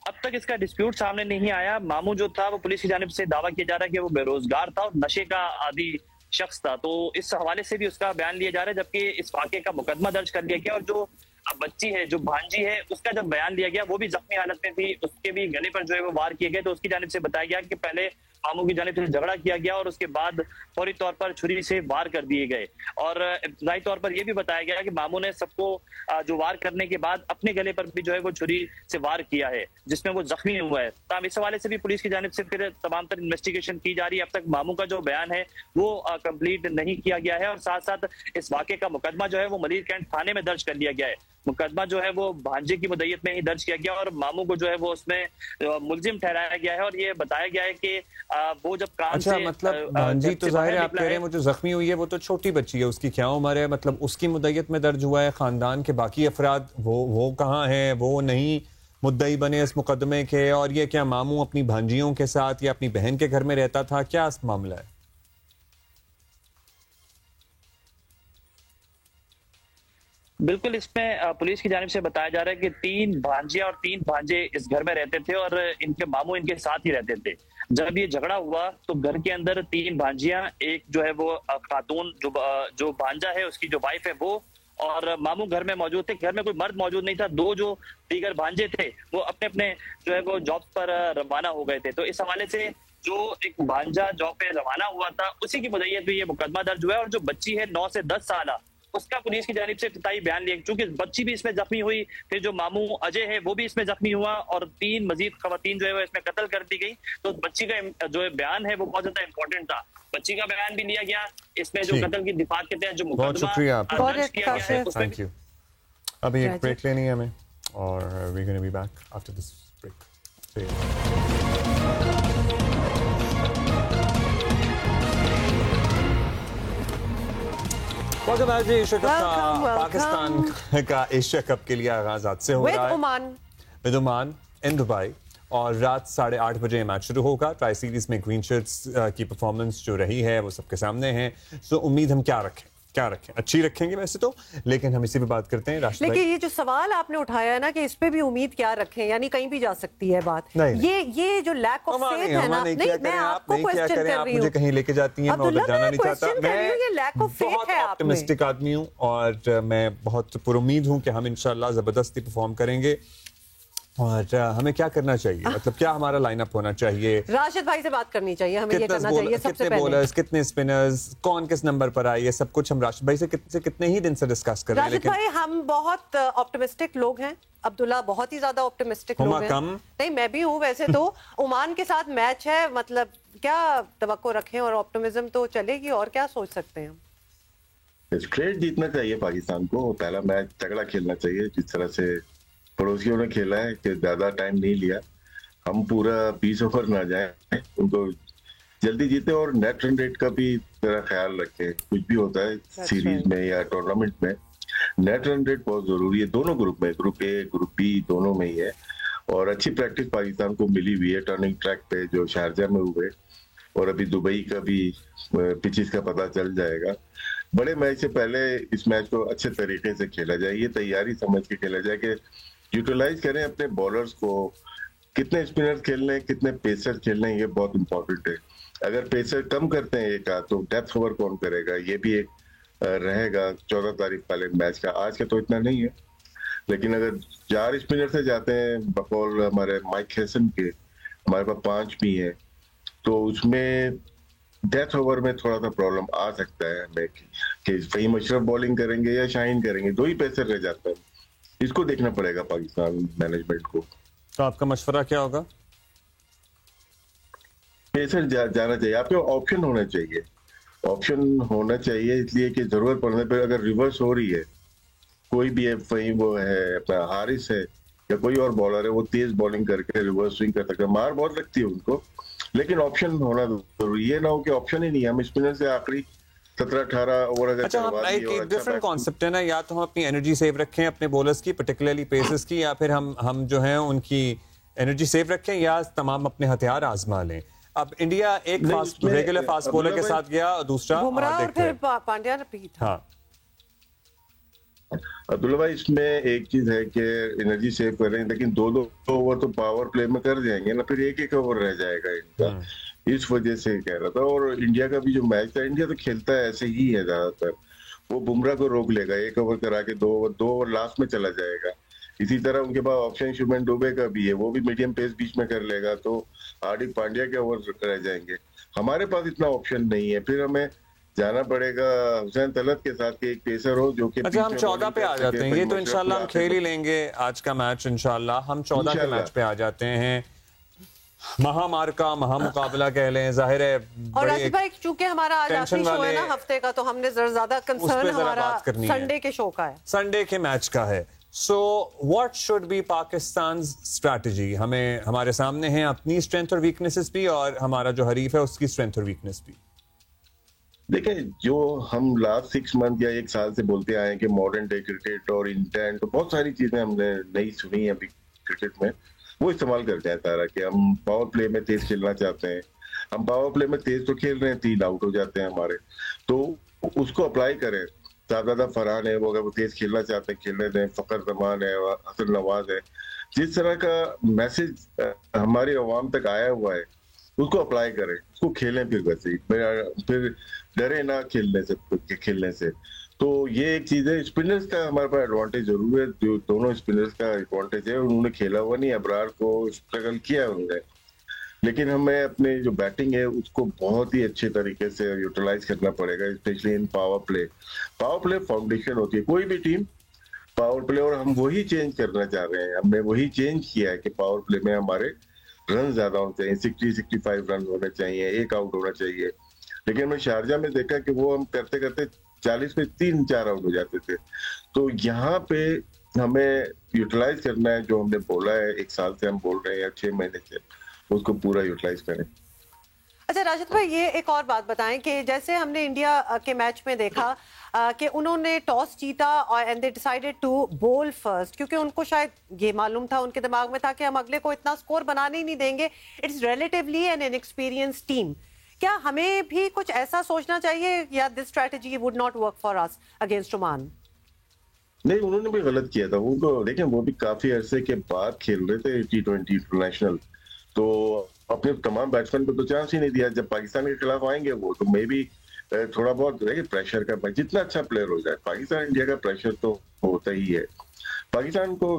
अब तक इसका डिस्प्यूट सामने नहीं आया। मामू जो था वो पुलिस की जानिब से दावा किया जा रहा है कि वो बेरोजगार था और नशे का आदी शख्स था, तो इस हवाले से भी उसका बयान लिया जा रहा है, जबकि इस वाक़े का मुकदमा दर्ज कर लिया गया और जो बच्ची है जो भांजी है उसका जब बयान लिया गया वो भी जख्मी हालत में थी, उसके भी गले पर जो है वो वार किए गए। तो उसकी जानिब से बताया गया कि पहले मामू की जानिब से झगड़ा किया गया और उसके बाद फौरी तौर पर छुरी से वार कर दिए गए और इब्तदाई तौर पर यह भी बताया गया कि मामू ने सबको जो वार करने के बाद अपने गले पर भी जो है वो छुरी से वार किया है जिसमें वो जख्मी हुआ है। तब इस हवाले से भी पुलिस की जानिब से फिर तमाम तर इन्वेस्टिगेशन की जा रही है। अब तक मामू का जो बयान है वो कंप्लीट नहीं किया गया है और साथ साथ इस वाक़े का मुकदमा जो है वो मलिर कैंट थाने में दर्ज कर लिया गया है। मुकदमा जो है वो भांजे की मुद्दत में ही दर्ज किया गया और मामू को जो है वो उसमें मुलजिम ठहराया गया है और ये बताया गया है कि वो जब काम से मतलब भांजी तो जाहिर है आप कह रहे हैं वो जो जख्मी हुई है वो तो छोटी बच्ची है, उसकी क्या उम्र है? मतलब उसकी मुद्दत में दर्ज हुआ है, खानदान के बाकी अफराद वो कहाँ हैं? वो नहीं मुद्दई बने इस मुकदमे के? और ये क्या मामू अपनी भांजियों के साथ या अपनी बहन के घर में रहता था? क्या मामला है? बिल्कुल, इसमें पुलिस की जानिब से बताया जा रहा है कि 3 भांजियां और 3 भांजे इस घर में रहते थे और इनके मामू इनके साथ ही रहते थे। जब ये झगड़ा हुआ तो घर के अंदर 3 भांजियां, एक जो है वो खातून जो भांजा है उसकी जो वाइफ है वो और मामू घर में मौजूद थे। घर में कोई मर्द मौजूद नहीं था। 2 जो दीगर भांजे थे वो अपने अपने जो है वो जॉब पर रवाना हो गए थे। तो इस हवाले से जो एक भांजा जॉब पे रवाना हुआ था उसी की मुद्दत में ये मुकदमा दर्ज हुआ है और जो बच्ची है 9 से 10 साल उसका पुलिस की जानिब से इफ्तिताई बयान लिया, क्योंकि बच्ची भी इसमें जख्मी हुई, फिर जो मामू अजय है वो भी इसमें जख्मी हुआ और 3 मजीद खवातीन जो है वो इसमें कत्ल कर दी गई। तो बच्ची का जो बयान है वो बहुत ज्यादा इंपॉर्टेंट था। बच्ची का बयान भी लिया गया, इसमें जो कत्ल की दिफात के तहत जो मुकदमा दर्ज किया गया है। Thank you. अभी एक ब्रेक लेनी है हमें और we gonna be back after this break. Pakistan का एशिया कप के लिए आगाज आज से हो रहा है विद ओमान इन दुबई और रात 8:30 बजे मैच शुरू होगा। ट्राई सीरीज में ग्रीन शर्ट्स की परफॉर्मेंस जो रही है वो सबके सामने है। सो उम्मीद हम क्या रखें अच्छी रखेंगे वैसे तो, लेकिन हम इसी पे बात करते हैं। लेकिन ये जो सवाल आपने उठाया है ना कि इस पे भी उम्मीद क्या रखें, यानी कहीं भी जा सकती है बात। ये जो लैक ऑफ फेथ है ना, नहीं मैं आपको क्वेश्चन कर रही हूँ, मुझे कहीं लेके जाती हैं, मैं उधर जाना नहीं चाहता। मैं बहुत ऑप्टिमिस्टिक आदमी हूँ और मैं बहुत पुरुम्मीद हूँ कि हम इंशाल्लाह जबरदस्ती परफॉर्म करेंगे। और हमें क्या करना चाहिए, मतलब क्या हमारा लाइनअप होना चाहिए? राशिद भाई से बात करनी चाहिए, हमें ये करना चाहिए सबसे पहले। बॉलर्स, कितने स्पिनर्स, कौन किस नंबर पर आए, ये सब कुछ हम राशिद भाई से कितने ही दिन से डिस्कस कर रहे हैं। राशिद भाई हम बहुत ऑप्टिमिस्टिक लोग हैं, अब्दुल्ला बहुत ही ज्यादा ऑप्टिमिस्टिक लोग हैं। नहीं मैं भी हूँ वैसे तो। ओमान के साथ मैच है, मतलब क्या तवक्को रखें और ऑप्टिमिज्म तो चलेगी, और क्या सोच सकते हैं हम? स्ट्रेट जीतना चाहिए पाकिस्तान को, पहला मैच तगड़ा खेलना चाहिए जिस तरह से पड़ोसियों ने खेला है कि ज्यादा टाइम नहीं लिया। हम पूरा 20 ओवर ना जाए, उनको जल्दी जीते और नेट रन रेट का भी जरा ख्याल रखें। कुछ भी होता है सीरीज में या टूर्नामेंट में, नेट रन रेट बहुत जरूरी है दोनों ग्रुप में, ग्रुप ए ग्रुप बी दोनों में ही है। और अच्छी प्रैक्टिस पाकिस्तान को मिली हुई है टर्निंग ट्रैक पे जो शारजा में हुए, और अभी दुबई का भी पिचेस का पता चल जाएगा। बड़े मैच से पहले इस मैच को अच्छे तरीके से खेला जाए, ये तैयारी समझ के खेला जाए कि यूटिलाइज करें अपने बॉलर्स को, कितने स्पिनर खेलने हैं, कितने पेसर खेलने हैं, ये बहुत इंपॉर्टेंट है। अगर पेसर कम करते हैं एक तो डेथ ओवर कौन करेगा, ये भी एक रहेगा 14 तारीख वाले मैच का। आज का तो इतना नहीं है, लेकिन अगर 4 स्पिनर से जाते हैं बकौल हमारे माइक हैसन के, हमारे पास 5 भी हैं, तो उसमें डेथ ओवर में थोड़ा सा प्रॉब्लम आ सकता है हमें कि फहीम अशरफ बॉलिंग करेंगे या शाहीन करेंगे, 2 ही पेसर रह जाता है। इसको देखना पड़ेगा पाकिस्तान मैनेजमेंट को। तो आपका मशवरा क्या होगा? पेसर जाना चाहिए, आपके ऑप्शन होना चाहिए, ऑप्शन होना चाहिए, इसलिए कि जरूरत पड़ने पर अगर रिवर्स हो रही है, कोई भी है, फहीम वो है अपना हारिस है या कोई और बॉलर है, वो तेज बॉलिंग करके रिवर्स स्विंग कर सकते हैं। मार बहुत लगती है उनको, लेकिन ऑप्शन होना जरूरी। ये ना हो कि ऑप्शन ही नहीं है, हम स्पिनर से आखिरी 17-18 ओवर अगर एक डिफरेंट कॉन्सेप्ट है ना, या तो हम अपनी एनर्जी सेव रखें अपने बॉलर्स की, पर्टिकुलरली पेसर्स की, या फिर हम जो है उनकी एनर्जी सेव रखें, या तमाम अपने हथियार आजमा लें। अब इंडिया एक रेगुलर फास्ट बॉलर के साथ गया, दूसरा बुमराह और फिर पांड्या रिपीट। हाँ अब्दुल्ला भाई, इसमें एक चीज है कि एनर्जी सेव कर रहे हैं, लेकिन 2-2 ओवर तो पावर प्ले में कर जाएंगे ना, फिर 1-1 ओवर रह जाएगा इनका। इस वजह से कह रहा था। और इंडिया का भी जो मैच था, इंडिया तो खेलता है ऐसे ही है ज्यादातर, वो बुमराह को रोक लेगा, 1 ओवर करा के 2 ओवर लास्ट में चला जाएगा। इसी तरह उनके पास ऑप्शन शुभमन दुबे का भी है, वो भी मीडियम पेस बीच में कर लेगा, तो हार्दिक पांड्या के ओवर रह जाएंगे। हमारे पास इतना ऑप्शन नहीं है, फिर हमें जाना पड़ेगा हुसैन तलत के साथ के एक पेसर हो जो कि अच्छा हम 14 पे आ जाते हैं, ये तो इंशाल्लाह हम खेल ही लेंगे आज का मैच, इंशाल्लाह हम 14 के मैच पे आ जाते हैं। महामार्का महामुकाबला कह लें, जाहिर है। और राशिद भाई चूंकि हमारा आज आखिरी शो है ना हफ्ते का, तो हमने ज्यादा कंसर्न हमारा संडे के शो का है, संडे के मैच का है। So what should be Pakistan strategy? हमें हमारे सामने है अपनी स्ट्रेंथ और वीकनेसेस भी, और हमारा जो हरीफ है उसकी स्ट्रेंथ और वीकनेस भी। देखिए, जो हम लास्ट 6 मंथ या 1 साल से बोलते आए हैं कि मॉडर्न डे क्रिकेट और इंटेंट, तो बहुत सारी चीजें हमने नई सुनी है अभी क्रिकेट में, वो इस्तेमाल करते हैं तारा कि हम पावर प्ले में तेज खेलना चाहते हैं। हम पावर प्ले में तेज तो खेल रहे हैं, 3 आउट हो जाते हैं हमारे, तो उसको अप्लाई करें। शाहजादा फरहान है, वो अगर वो तेज खेलना चाहते हैं खेलने दें, फखर जमान है, हसन नवाज है। जिस तरह का मैसेज हमारी आवाम तक आया हुआ है उसको अप्लाई करें, उसको खेलें, फिर वैसे ही फिर डरे ना खेलने से। तो ये एक चीज है। स्पिनर्स का हमारे पास एडवांटेज जरूर है, जो दोनों स्पिनर्स का एडवांटेज है। उन्होंने खेला हुआ नहीं, अबरार को स्ट्रगल किया उन्होंने, लेकिन हमें अपने जो बैटिंग है उसको बहुत ही अच्छे तरीके से यूटिलाइज करना पड़ेगा, specially in power play. Power play foundation होती है कोई भी टीम, पावर प्ले, और हम वही चेंज करना चाह रहे हैं। हमने वही चेंज किया है कि पावर प्ले में हमारे रन ज्यादा होने चाहिए, 60-65 रन होने चाहिए, 1 आउट होना चाहिए। लेकिन हमने शारजा में देखा कि वो हम करते करते 40 में 3-4 आउट हो जाते थे। तो यहाँ पे हमें यूटिलाइज करना है, जो हमने बोला है 1 साल से हम बोल रहे हैं या 6 महीने से, उसको पूरा यूटिलाइज करें। अच्छा राशिद भाई, ये एक और बात बताएं कि जैसे हमने इंडिया के मैच में देखा कि उन्होंने टॉस जीता और एंड दे डिसाइडेड टू बोल फर्स्ट, क्योंकि उनको शायद ये मालूम था, उनके दिमाग में था कि हम अगले को इतना स्कोर बनाने ही नहीं देंगे, it's relatively an inexperience team. क्या हमें भी कुछ ऐसा सोचना चाहिए, या this strategy would not work for us against Oman? नहीं, उन्होंने भी गलत किया था। वो तो देखें, वो भी काफी अरसे के बाद खेल रहे थे T20 इंटरनेशनल, तो अपने तमाम बैट्समैन को तो चांस ही नहीं दिया। जब पाकिस्तान के खिलाफ आएंगे वो तो मे भी थोड़ा बहुत प्रेशर का, जितना अच्छा प्लेयर हो जाए, पाकिस्तान इंडिया का प्रेशर तो होता ही है। पाकिस्तान को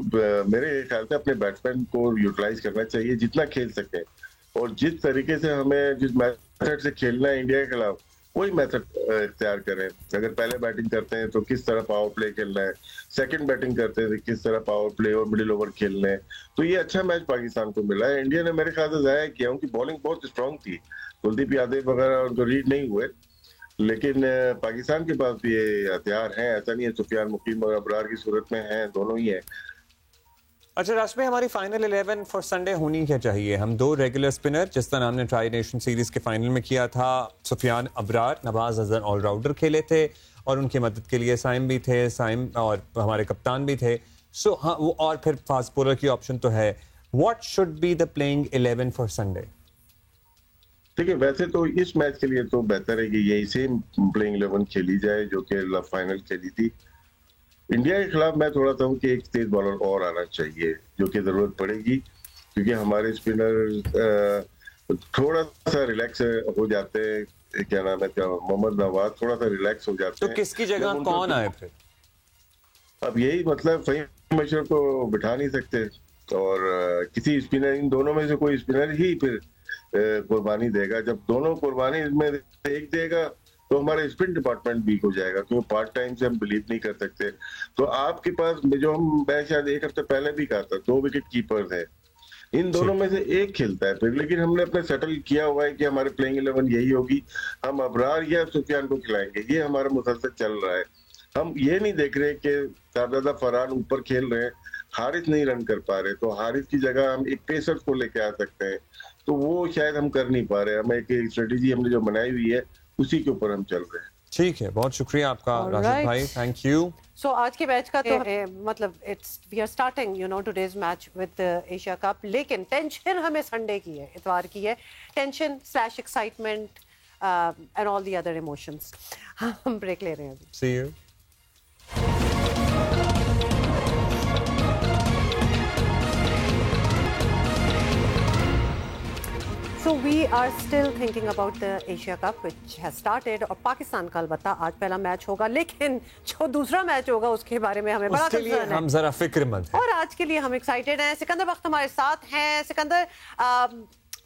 मेरे ख्याल से अपने बैट्समैन को यूटिलाइज करना चाहिए जितना खेल सके, और जिस तरीके से हमें जिस मेथड से खेलना है इंडिया के खिलाफ, वही मेथड इख्तियार करें। अगर पहले बैटिंग करते हैं तो किस तरह पावर प्ले खेलना है, सेकंड बैटिंग करते हैं तो किस तरह पावर प्ले और मिडिल ओवर खेलना है। तो ये अच्छा मैच पाकिस्तान को मिला है। इंडिया ने मेरे ख्याल से जाया किया, उनकी बॉलिंग बहुत स्ट्रांग थी, कुलदीप यादव वगैरह उनको रीड नहीं हुए, लेकिन पाकिस्तान के पास भी ये हथियार हैं, ऐसा नहीं है। सुफियान मुकीम और अबरार की सूरत में हैं, दोनों ही हैं। अच्छा राशि में हमारी फाइनल 11 फॉर संडे होनी क्या चाहिए? हम 2 रेगुलर स्पिनर, जिस तरह हमने ट्राई नेशन सीरीज के फाइनल में किया था, सुफियान अबरार, नवाज अजहर ऑलराउंडर खेले थे और उनकी मदद के लिए साइम भी थे, साइम और हमारे कप्तान भी थे। सो हाँ, वो और फिर फास्ट बॉलर की ऑप्शन तो है। What should be the playing 11 for Sunday? देखिए, वैसे तो इस मैच के लिए तो बेहतर है कि यही सेम प्लेइंग 11 खेली जाए जो कि फाइनल खेली थी। इंडिया के खिलाफ मैं थोड़ा सा कि एक तेज बॉलर और आना चाहिए, जो कि जरूरत पड़ेगी, क्योंकि हमारे स्पिनर थोड़ा सा रिलैक्स हो जाते हैं। क्या नाम है, मोहम्मद नवाज थोड़ा सा रिलैक्स हो जाते हैं। तो किसकी जगह कौन आए फिर? अब यही मतलब फहीम अशरफ को बिठा नहीं सकते और किसी स्पिनर, इन दोनों में से कोई स्पिनर ही फिर कुर्बानी देगा। जब दोनों कुर्बानी में एक देगा तो हमारा स्पिन डिपार्टमेंट वीक हो जाएगा, क्योंकि पार्ट टाइम से हम बिलीव नहीं कर सकते। तो आपके पास जो मैं शायद एक हफ्ते पहले भी कहा था, 2 विकेट कीपर्स हैं, इन दोनों में से एक खेलता है फिर। लेकिन हमने अपने सेटल किया हुआ है कि हमारे प्लेइंग 11 यही होगी, हम अबरार या सुफियान को खिलाएंगे। ये हमारा मुसलसल चल रहा है। हम ये नहीं देख रहे कि साहबजादा फरहान ऊपर खेल रहे हैं, हारिस नहीं रन कर पा रहे, तो हारिस की जगह हम एक पेसर को लेके आ सकते हैं। तो वो शायद हम कर नहीं पा रहे। हम एक स्ट्रेटेजी हमने जो बनाई हुई है उसी के ऊपर हम चल रहे हैं। ठीक है, बहुत शुक्रिया आपका राशिद भाई, थैंक यू। सो आज के मैच का तो मतलब it's we are starting today's match with Asia cup, लेकिन टेंशन हमें संडे की है, इतवार की है। Tension / excitement and all the other emotions. हम ब्रेक ले रहे हैं अभी। See you. So we are still thinking about the Asia Cup which has started और पाकिस्तान का अलबत्ता आज पहला मैच होगा, लेकिन जो दूसरा मैच होगा उसके बारे में हमें बड़ा कंसर्न है। हम जरा फिक्रमंद हैं। और आज के लिए हम एक्साइटेड हैं। सिकंदर बख्त हमारे साथ हैं। सिकंदर,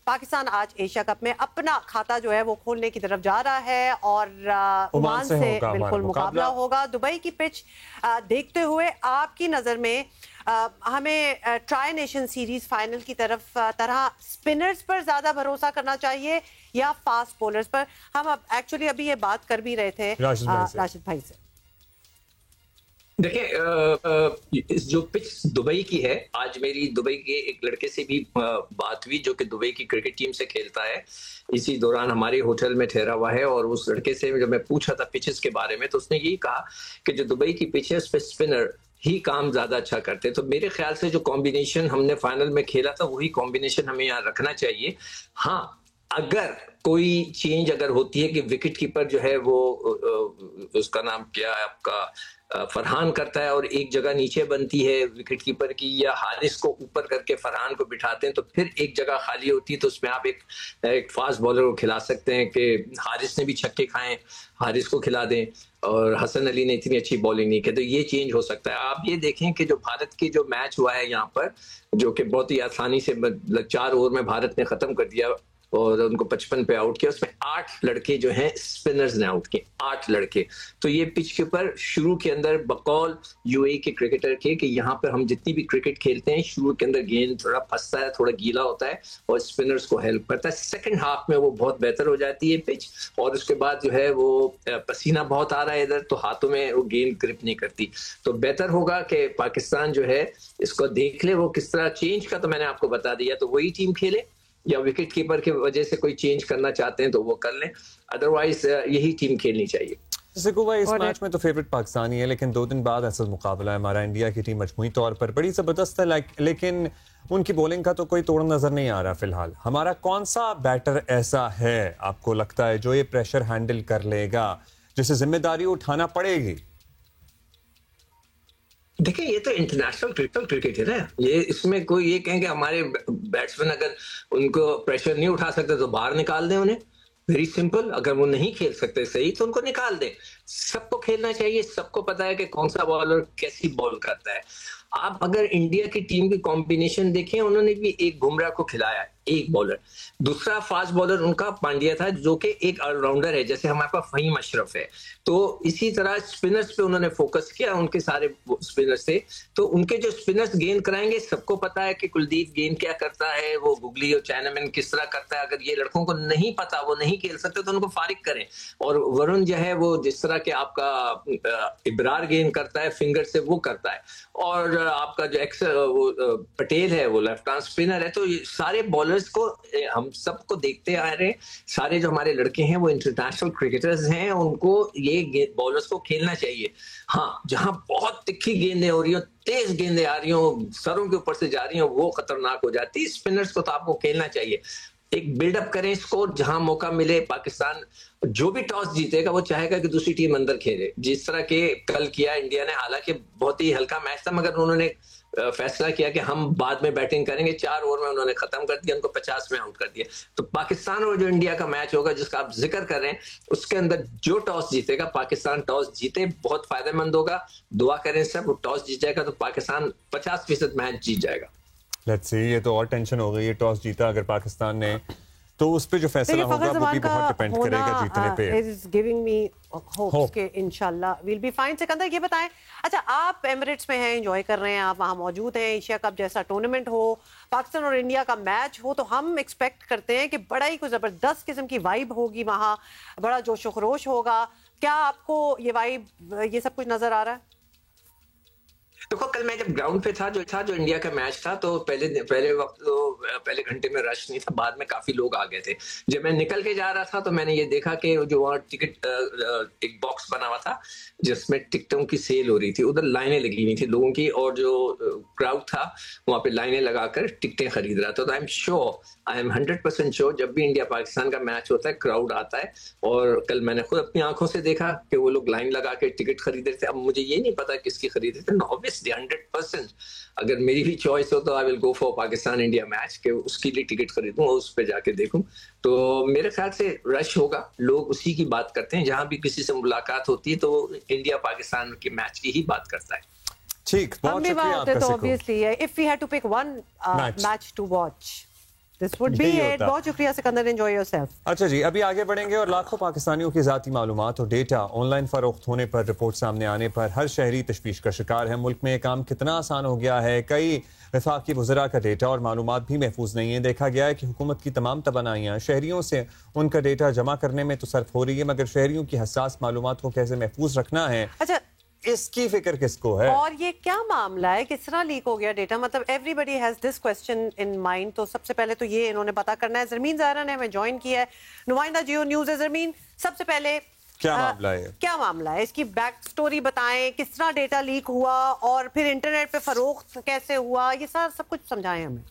पाकिस्तान आज एशिया कप में अपना खाता जो है वो खोलने की तरफ जा रहा है और ओमान से बिल्कुल मुकाबला होगा। दुबई की पिच देखते हुए आपकी नजर में हमें ट्राई नेशन सीरीज फाइनल की तरह स्पिनर्स पर ज्यादा भरोसा करना चाहिए या फास्ट बॉलर्स पर? हम अब एक्चुअली अभी ये बात कर भी रहे थे राशिद भाई से। देखिए, जो पिच दुबई की है, आज मेरी दुबई के एक लड़के से भी बात हुई जो कि दुबई की क्रिकेट टीम से खेलता है। इसी दौरान हमारे होटल में ठहरा हुआ है और उस लड़के से जब मैं पूछा था पिचेस के बारे में, तो उसने यही कहा कि जो दुबई की पिच है उस पर स्पिनर ही काम ज्यादा अच्छा करते। तो मेरे ख्याल से जो कॉम्बिनेशन हमने फाइनल में खेला था वही कॉम्बिनेशन हमें यहाँ रखना चाहिए। हाँ, अगर कोई चेंज अगर होती है कि विकेट कीपर जो है वो उसका नाम क्या है आपका फरहान करता है और एक जगह नीचे बनती है विकेट कीपर की, या हारिस को ऊपर करके फरहान को बिठाते हैं, तो फिर एक जगह खाली होती है, तो उसमें आप एक फास्ट बॉलर को खिला सकते हैं कि हारिस ने भी छक्के खाए, हारिस को खिला दें, और हसन अली ने इतनी अच्छी बॉलिंग नहीं की, तो ये चेंज हो सकता है। आप ये देखें कि जो भारत की जो मैच हुआ है यहाँ पर, जो कि बहुत ही आसानी से 4 ओवर में भारत ने खत्म कर दिया और उनको 55 पे आउट किया, उसमें 8 लड़के जो हैं स्पिनर्स ने आउट किए, 8 लड़के। तो ये पिच के ऊपर शुरू के अंदर बकौल यूएई के क्रिकेटर के कि यहाँ पर हम जितनी भी क्रिकेट खेलते हैं शुरू के अंदर गेंद थोड़ा फंसता है, थोड़ा गीला होता है और स्पिनर्स को हेल्प करता है। सेकंड हाफ में वो बहुत बेहतर हो जाती है पिच, और उसके बाद जो है वो पसीना बहुत आ रहा है इधर, तो हाथों में वो गेंद ग्रिप नहीं करती। तो बेहतर होगा कि पाकिस्तान जो है इसको देख ले वो किस तरह चेंज का, तो मैंने आपको बता दिया, तो वही टीम खेले, या विकेट कीपर की वजह से कोई चेंज करना चाहते हैं तो वो कर लें, अदरवाइज यही टीम खेलनी चाहिए। इस मैच में तो फेवरेट पाकिस्तान ही है, लेकिन 2 दिन बाद ऐसा मुकाबला है हमारा। इंडिया की टीम मजमूई तौर पर बड़ी जबरदस्त है, लेकिन उनकी बॉलिंग का तो कोई तोड़ नजर नहीं आ रहा फिलहाल। हमारा कौन सा बैटर ऐसा है आपको लगता है जो ये प्रेशर हैंडल कर लेगा, जिसे जिम्मेदारी उठाना पड़ेगी? देखिए, ये तो इंटरनेशनल क्रिकेट है ना, ये इसमें कोई ये कहेंगे हमारे बैट्समैन अगर उनको प्रेशर नहीं उठा सकते तो बाहर निकाल दें उन्हें, वेरी सिंपल। अगर वो नहीं खेल सकते सही तो उनको निकाल दें। सबको खेलना चाहिए, सबको पता है कि कौन सा बॉलर कैसी बॉल करता है। आप अगर इंडिया की टीम की कॉम्बिनेशन देखें, उन्होंने भी एक बुमराह को खिलाया, एक बॉलर, दूसरा फास्ट बॉलर उनका पांड्या था जो कि एक ऑलराउंडर है, जैसे हमारे पास फहीम अशरफ है। तो इसी तरह स्पिनर्स पे उन्होंने फोकस किया, उनके सारे स्पिनर्स थे, तो उनके जो स्पिनर्स गेंद कराएंगे, सबको पता है कि कुलदीप गेंद क्या करता है, वो गुगली और चाइनामैन किस तरह करता है। अगर ये लड़कों को नहीं पता, वो नहीं खेल सकते, तो उनको फारिग करें। और वरुण जो है वो जिस तरह के आपका इब्रार गेंद करता है फिंगर से, वो करता है। और आपका जो पटेल है वो लेफ्ट आर्म स्पिनर है, तो ये सारे बॉलर्स को हम सबको देखते आ रहे हैं। सारे जो हमारे लड़के हैं वो इंटरनेशनल क्रिकेटर्स हैं, उनको ये बॉलर्स को खेलना चाहिए। हाँ, जहां बहुत तिखी गेंदें हो रही हो, तेज गेंदें आ रही हो, सरों के ऊपर से जा रही हो, वो खतरनाक हो जाती है। स्पिनर्स को तो आपको खेलना चाहिए, एक बिल्डअप करें स्कोर, जहां मौका मिले। पाकिस्तान जो भी टॉस जीतेगा वो चाहेगा कि दूसरी टीम अंदर खेले, जिस तरह के कल किया इंडिया ने। हालांकि बहुत ही हल्का मैच था, मगर उन्होंने फैसला किया कि हम बाद में बैटिंग करेंगे। 4 ओवर में उन्होंने खत्म कर दिया, उनको 50 में आउट कर दिया। तो पाकिस्तान और जो इंडिया का मैच होगा जिसका आप जिक्र कर रहे हैं, उसके अंदर जो टॉस जीतेगा, पाकिस्तान टॉस जीते, बहुत फायदेमंद होगा। दुआ करें सब, वो टॉस जीत जाएगा तो पाकिस्तान 50% मैच जीत जाएगा। लेट्स सी, ये तो और टेंशन हो गई है। टॉस जीता अगर पाकिस्तान ने, तो उस पे जो फैसला होगा वो भी बहुत डिपेंड करेगा जीतने पे। इज गिविंग मी होप्स के इंशाल्लाह विल बी फाइन। सिकंदर, ये बताएं, अच्छा आप एमिरेट्स में हैं, एंजॉय कर रहे हैं, आप वहां मौजूद हैं, एशिया कप जैसा टूर्नामेंट हो, पाकिस्तान और इंडिया का मैच हो, तो हम एक्सपेक्ट करते हैं कि बड़ा ही कोई जबरदस्त किस्म की वाइब होगी वहां, बड़ा जोश व खरोश होगा। क्या आपको ये वाइब, ये सब कुछ नजर आ रहा है? देखो, कल मैं जब ग्राउंड पे था जो इंडिया का मैच था, तो पहले घंटे में रश नहीं था, बाद में काफी लोग आ गए थे। जब मैं निकल के जा रहा था तो मैंने ये देखा कि जो वहाँ टिकट एक बॉक्स बना हुआ था जिसमें टिकटों की सेल हो रही थी, उधर लाइनें लगी हुई थी लोगों की, और जो क्राउड था वहाँ पे लाइनें लगाकर टिकटें खरीद रहा था। तो आई एम 100% श्योर जब भी इंडिया पाकिस्तान का मैच होता है क्राउड आता है। और कल मैंने खुद अपनी आंखों से देखा कि वो लोग लाइन लगा के टिकट खरीद रहे थे। अब मुझे ये नहीं पता किसकी खरीदे थे, ऑब्वियसली 100% अगर मेरी भी चॉइस हो तो I will go for Pakistan India match, के उसके लिए टिकट खरीदूं और उस पे जाके देखूं। तो मेरे ख्याल से रश होगा, लोग उसी की बात करते हैं। जहां भी किसी से मुलाकात होती है तो इंडिया पाकिस्तान के मैच की ही बात करता है। ठीक, बहुत शुक्रिया आपका। तो obviously if we had to pick one match to watch, This would be it. बहुत शुक्रिया सिकंदर, enjoy yourself. अच्छा जी, अभी आगे बढ़ेंगे और लाखों पाकिस्तानियों की जाती मालूमात और डेटा ऑनलाइन फरोख्त होने पर, रिपोर्ट सामने आने पर हर शहरी तशवीश का शिकार है। मुल्क में काम कितना आसान हो गया है, कई वफाकी वज़रा का डेटा और मालूमात भी महफूज नहीं है। देखा गया है कि हुकूमत की तमाम तवानाइयाँ शहरियों से उनका डेटा जमा करने में तो सर्फ हो रही है, मगर शहरियों की हसास मालूमात को कैसे महफूज रखना है, अच्छा इसकी फिक्र किसको है? और ये क्या मामला है, किस तरह लीक हो गया डेटा? मतलब everybody has this question in mind. तो सबसे पहले तो ये इन्होंने पता करना है। जरमीन ज़ाहरा ने हमें ज्वाइन किया है, नुमाइंदा जियो न्यूज़ है। जरमीन, सबसे पहले क्या मामला है? क्या मामला है, इसकी बैक स्टोरी बताएं, किस तरह डेटा लीक हुआ और फिर इंटरनेट पे फरोख्त कैसे हुआ, ये सारा सब कुछ समझाएं हमें।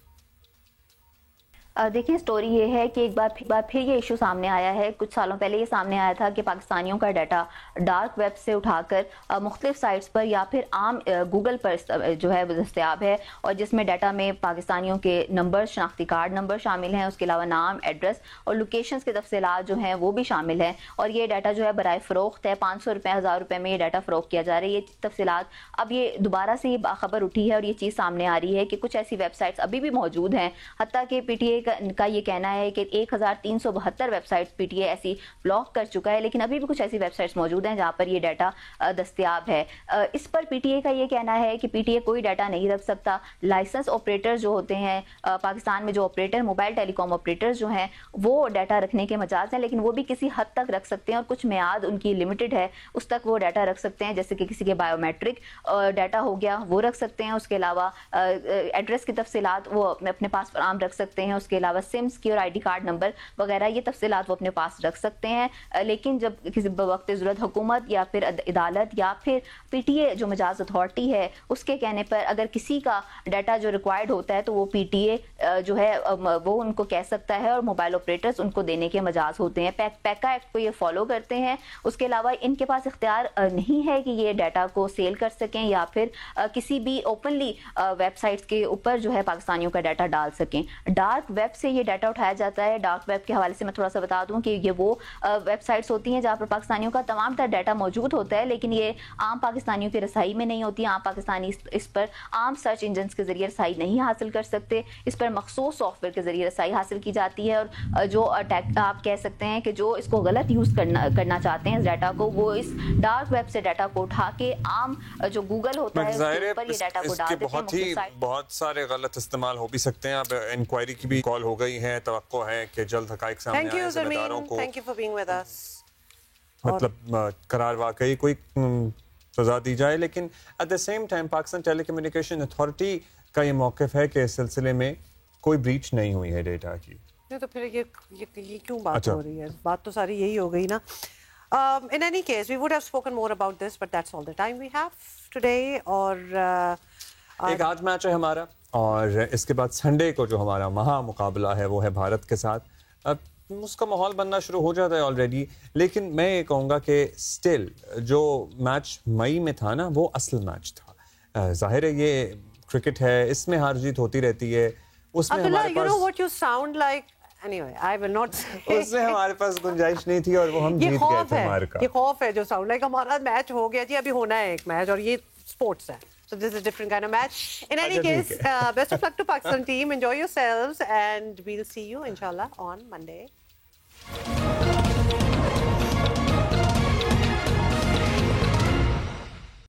देखिए, स्टोरी ये है कि एक बार फिर ये इशू सामने आया है। कुछ सालों पहले ये सामने आया था कि पाकिस्तानियों का डाटा डार्क वेब से उठाकर मुख्तलिफ साइट्स पर या फिर आम गूगल पर जो है दस्तयाब है, और जिसमें डाटा में पाकिस्तानियों के नंबर, शनाख्ती कार्ड नंबर शामिल हैं, उसके अलावा नाम, एड्रेस और लोकेशंस के तफसीलात जो हैं वो भी शामिल हैं। और ये डाटा जो है बराए फ़रोख्त है, 500 रुपये, 1000 रुपये में ये डाटा फ़रोख्त किया जा रहा है। ये तफसीलात अब ये दोबारा से ये खबर उठी है और ये चीज़ सामने आ रही है कि कुछ ऐसी वेबसाइट्स अभी भी मौजूद हैं। हत्ता कि PTA का ये कहना है कि 1372 वेबसाइट्स PTA ऐसी ब्लॉक कर चुका है, लेकिन अभी भी कुछ ऐसी वेबसाइट्स मौजूद हैं जहां पर ये डाटा दस्तयाब है। इस पर PTA का ये कहना है कि PTA कोई डाटा नहीं रख सकता। लाइसेंस ऑपरेटर जो होते हैं पाकिस्तान में, जो ऑपरेटर मोबाइल टेलीकॉम ऑपरेटर्स जो हैं, वो डाटा रखने के मजाज हैं, लेकिन वो भी किसी हद तक रख सकते हैं और कुछ मियाद उनकी लिमिटेड है, उस तक वो डाटा रख सकते हैं। जैसे कि किसी के बायोमेट्रिक डाटा हो गया, वो रख सकते हैं। उसके अलावा एड्रेस की तफसीलात वो अपने पास आम रख सकते हैं। उसके अलावा सिम्स की और ID कार्ड नंबर वगैरह ये तफसीलात वो अपने पास रख सकते हैं। लेकिन जब किसी वक्त ज़रूरत हुकूमत या फिर अदालत या फिर PTA जो मजाज अथॉरिटी है उसके कहने पर अगर किसी का डाटा जो रिक्वायर्ड होता है तो वो PTA जो है वो उनको कह सकता है और मोबाइल ऑपरेटर्स उनको देने के मजाज होते हैं। पैका एक्ट को ये फॉलो करते हैं। उसके अलावा इनके पास इख्तियार नहीं है कि ये डाटा को सेल कर सकें या फिर किसी भी ओपनली वेबसाइट्स के ऊपर जो है पाकिस्तानियों का डाटा डाल सकें। डार्क वेब से ये डाटा उठाया जाता है। डार्क वेब के हवाले से मैं थोड़ा सा बता दूं कि ये वो वेबसाइट्स होती हैं जहां पर पाकिस्तानियों का तमाम तरह डाटा मौजूद होता है, लेकिन ये आम पाकिस्तानियों की रसाई में नहीं होती। आम पाकिस्तानी इस पर आम सर्च इंजन के जरिए रसाई नहीं हासिल कर सकते। इस पर मखसूस सॉफ्टवेयर के जरिए रसाई हासिल की जाती है और जो आप कह सकते हैं कि जो इसको गलत यूज करना चाहते हैं इस डाटा को, वो इस डार्क वेब से डाटा को उठा के आम जो गूगल होता है उसके ऊपर ये डाटा को डाल देते हैं। बहुत सारे गलत इस्तेमाल हो भी सकते हैं। अब इंक्वायरी की भी कॉल हो गई है, तवक्को है कि जल्द हकाइक सामने आए जिम्मेदारों को। Thank you for being with us. मतलब करार वाकई कोई सजा दी जाए, लेकिन at the same time Pakistan telecommunication authority का ये मौक़िफ़ है कि इस सिलसिले में कोई ब्रीच नहीं हुई है डेटा की। नहीं तो फिर ये क्यों बात हो रही है? बात तो सारी यही हो गई ना। In any case, we would have spoken more about this, but that's all the time we have today. और एक आज मैच है हमारा, और इसके बाद संडे को जो हमारा महा मुकाबला है वो है भारत के साथ। अब उसका माहौल बनना शुरू हो जाता है ऑलरेडी, लेकिन मैं ये कहूँगा कि स्टिल जो मैच मई में था ना वो असल मैच था। जाहिर है ये क्रिकेट है, इसमें हार जीत होती रहती है। उसमें हमारे you know what you sound like. Anyway, I will not say. उसमें हमारे पास गुंजाइश नहीं थी और वो हम जीत गए थे। हमारे का ये खौफ है जो साउंड लाइक हमारा मैच हो गया जी, अभी होना है एक मैच और ये स्पोर्ट्स है. So this is a different kind of match. In any case, best of luck to Pakistan team. Enjoy yourselves and we'll see you inshallah on Monday.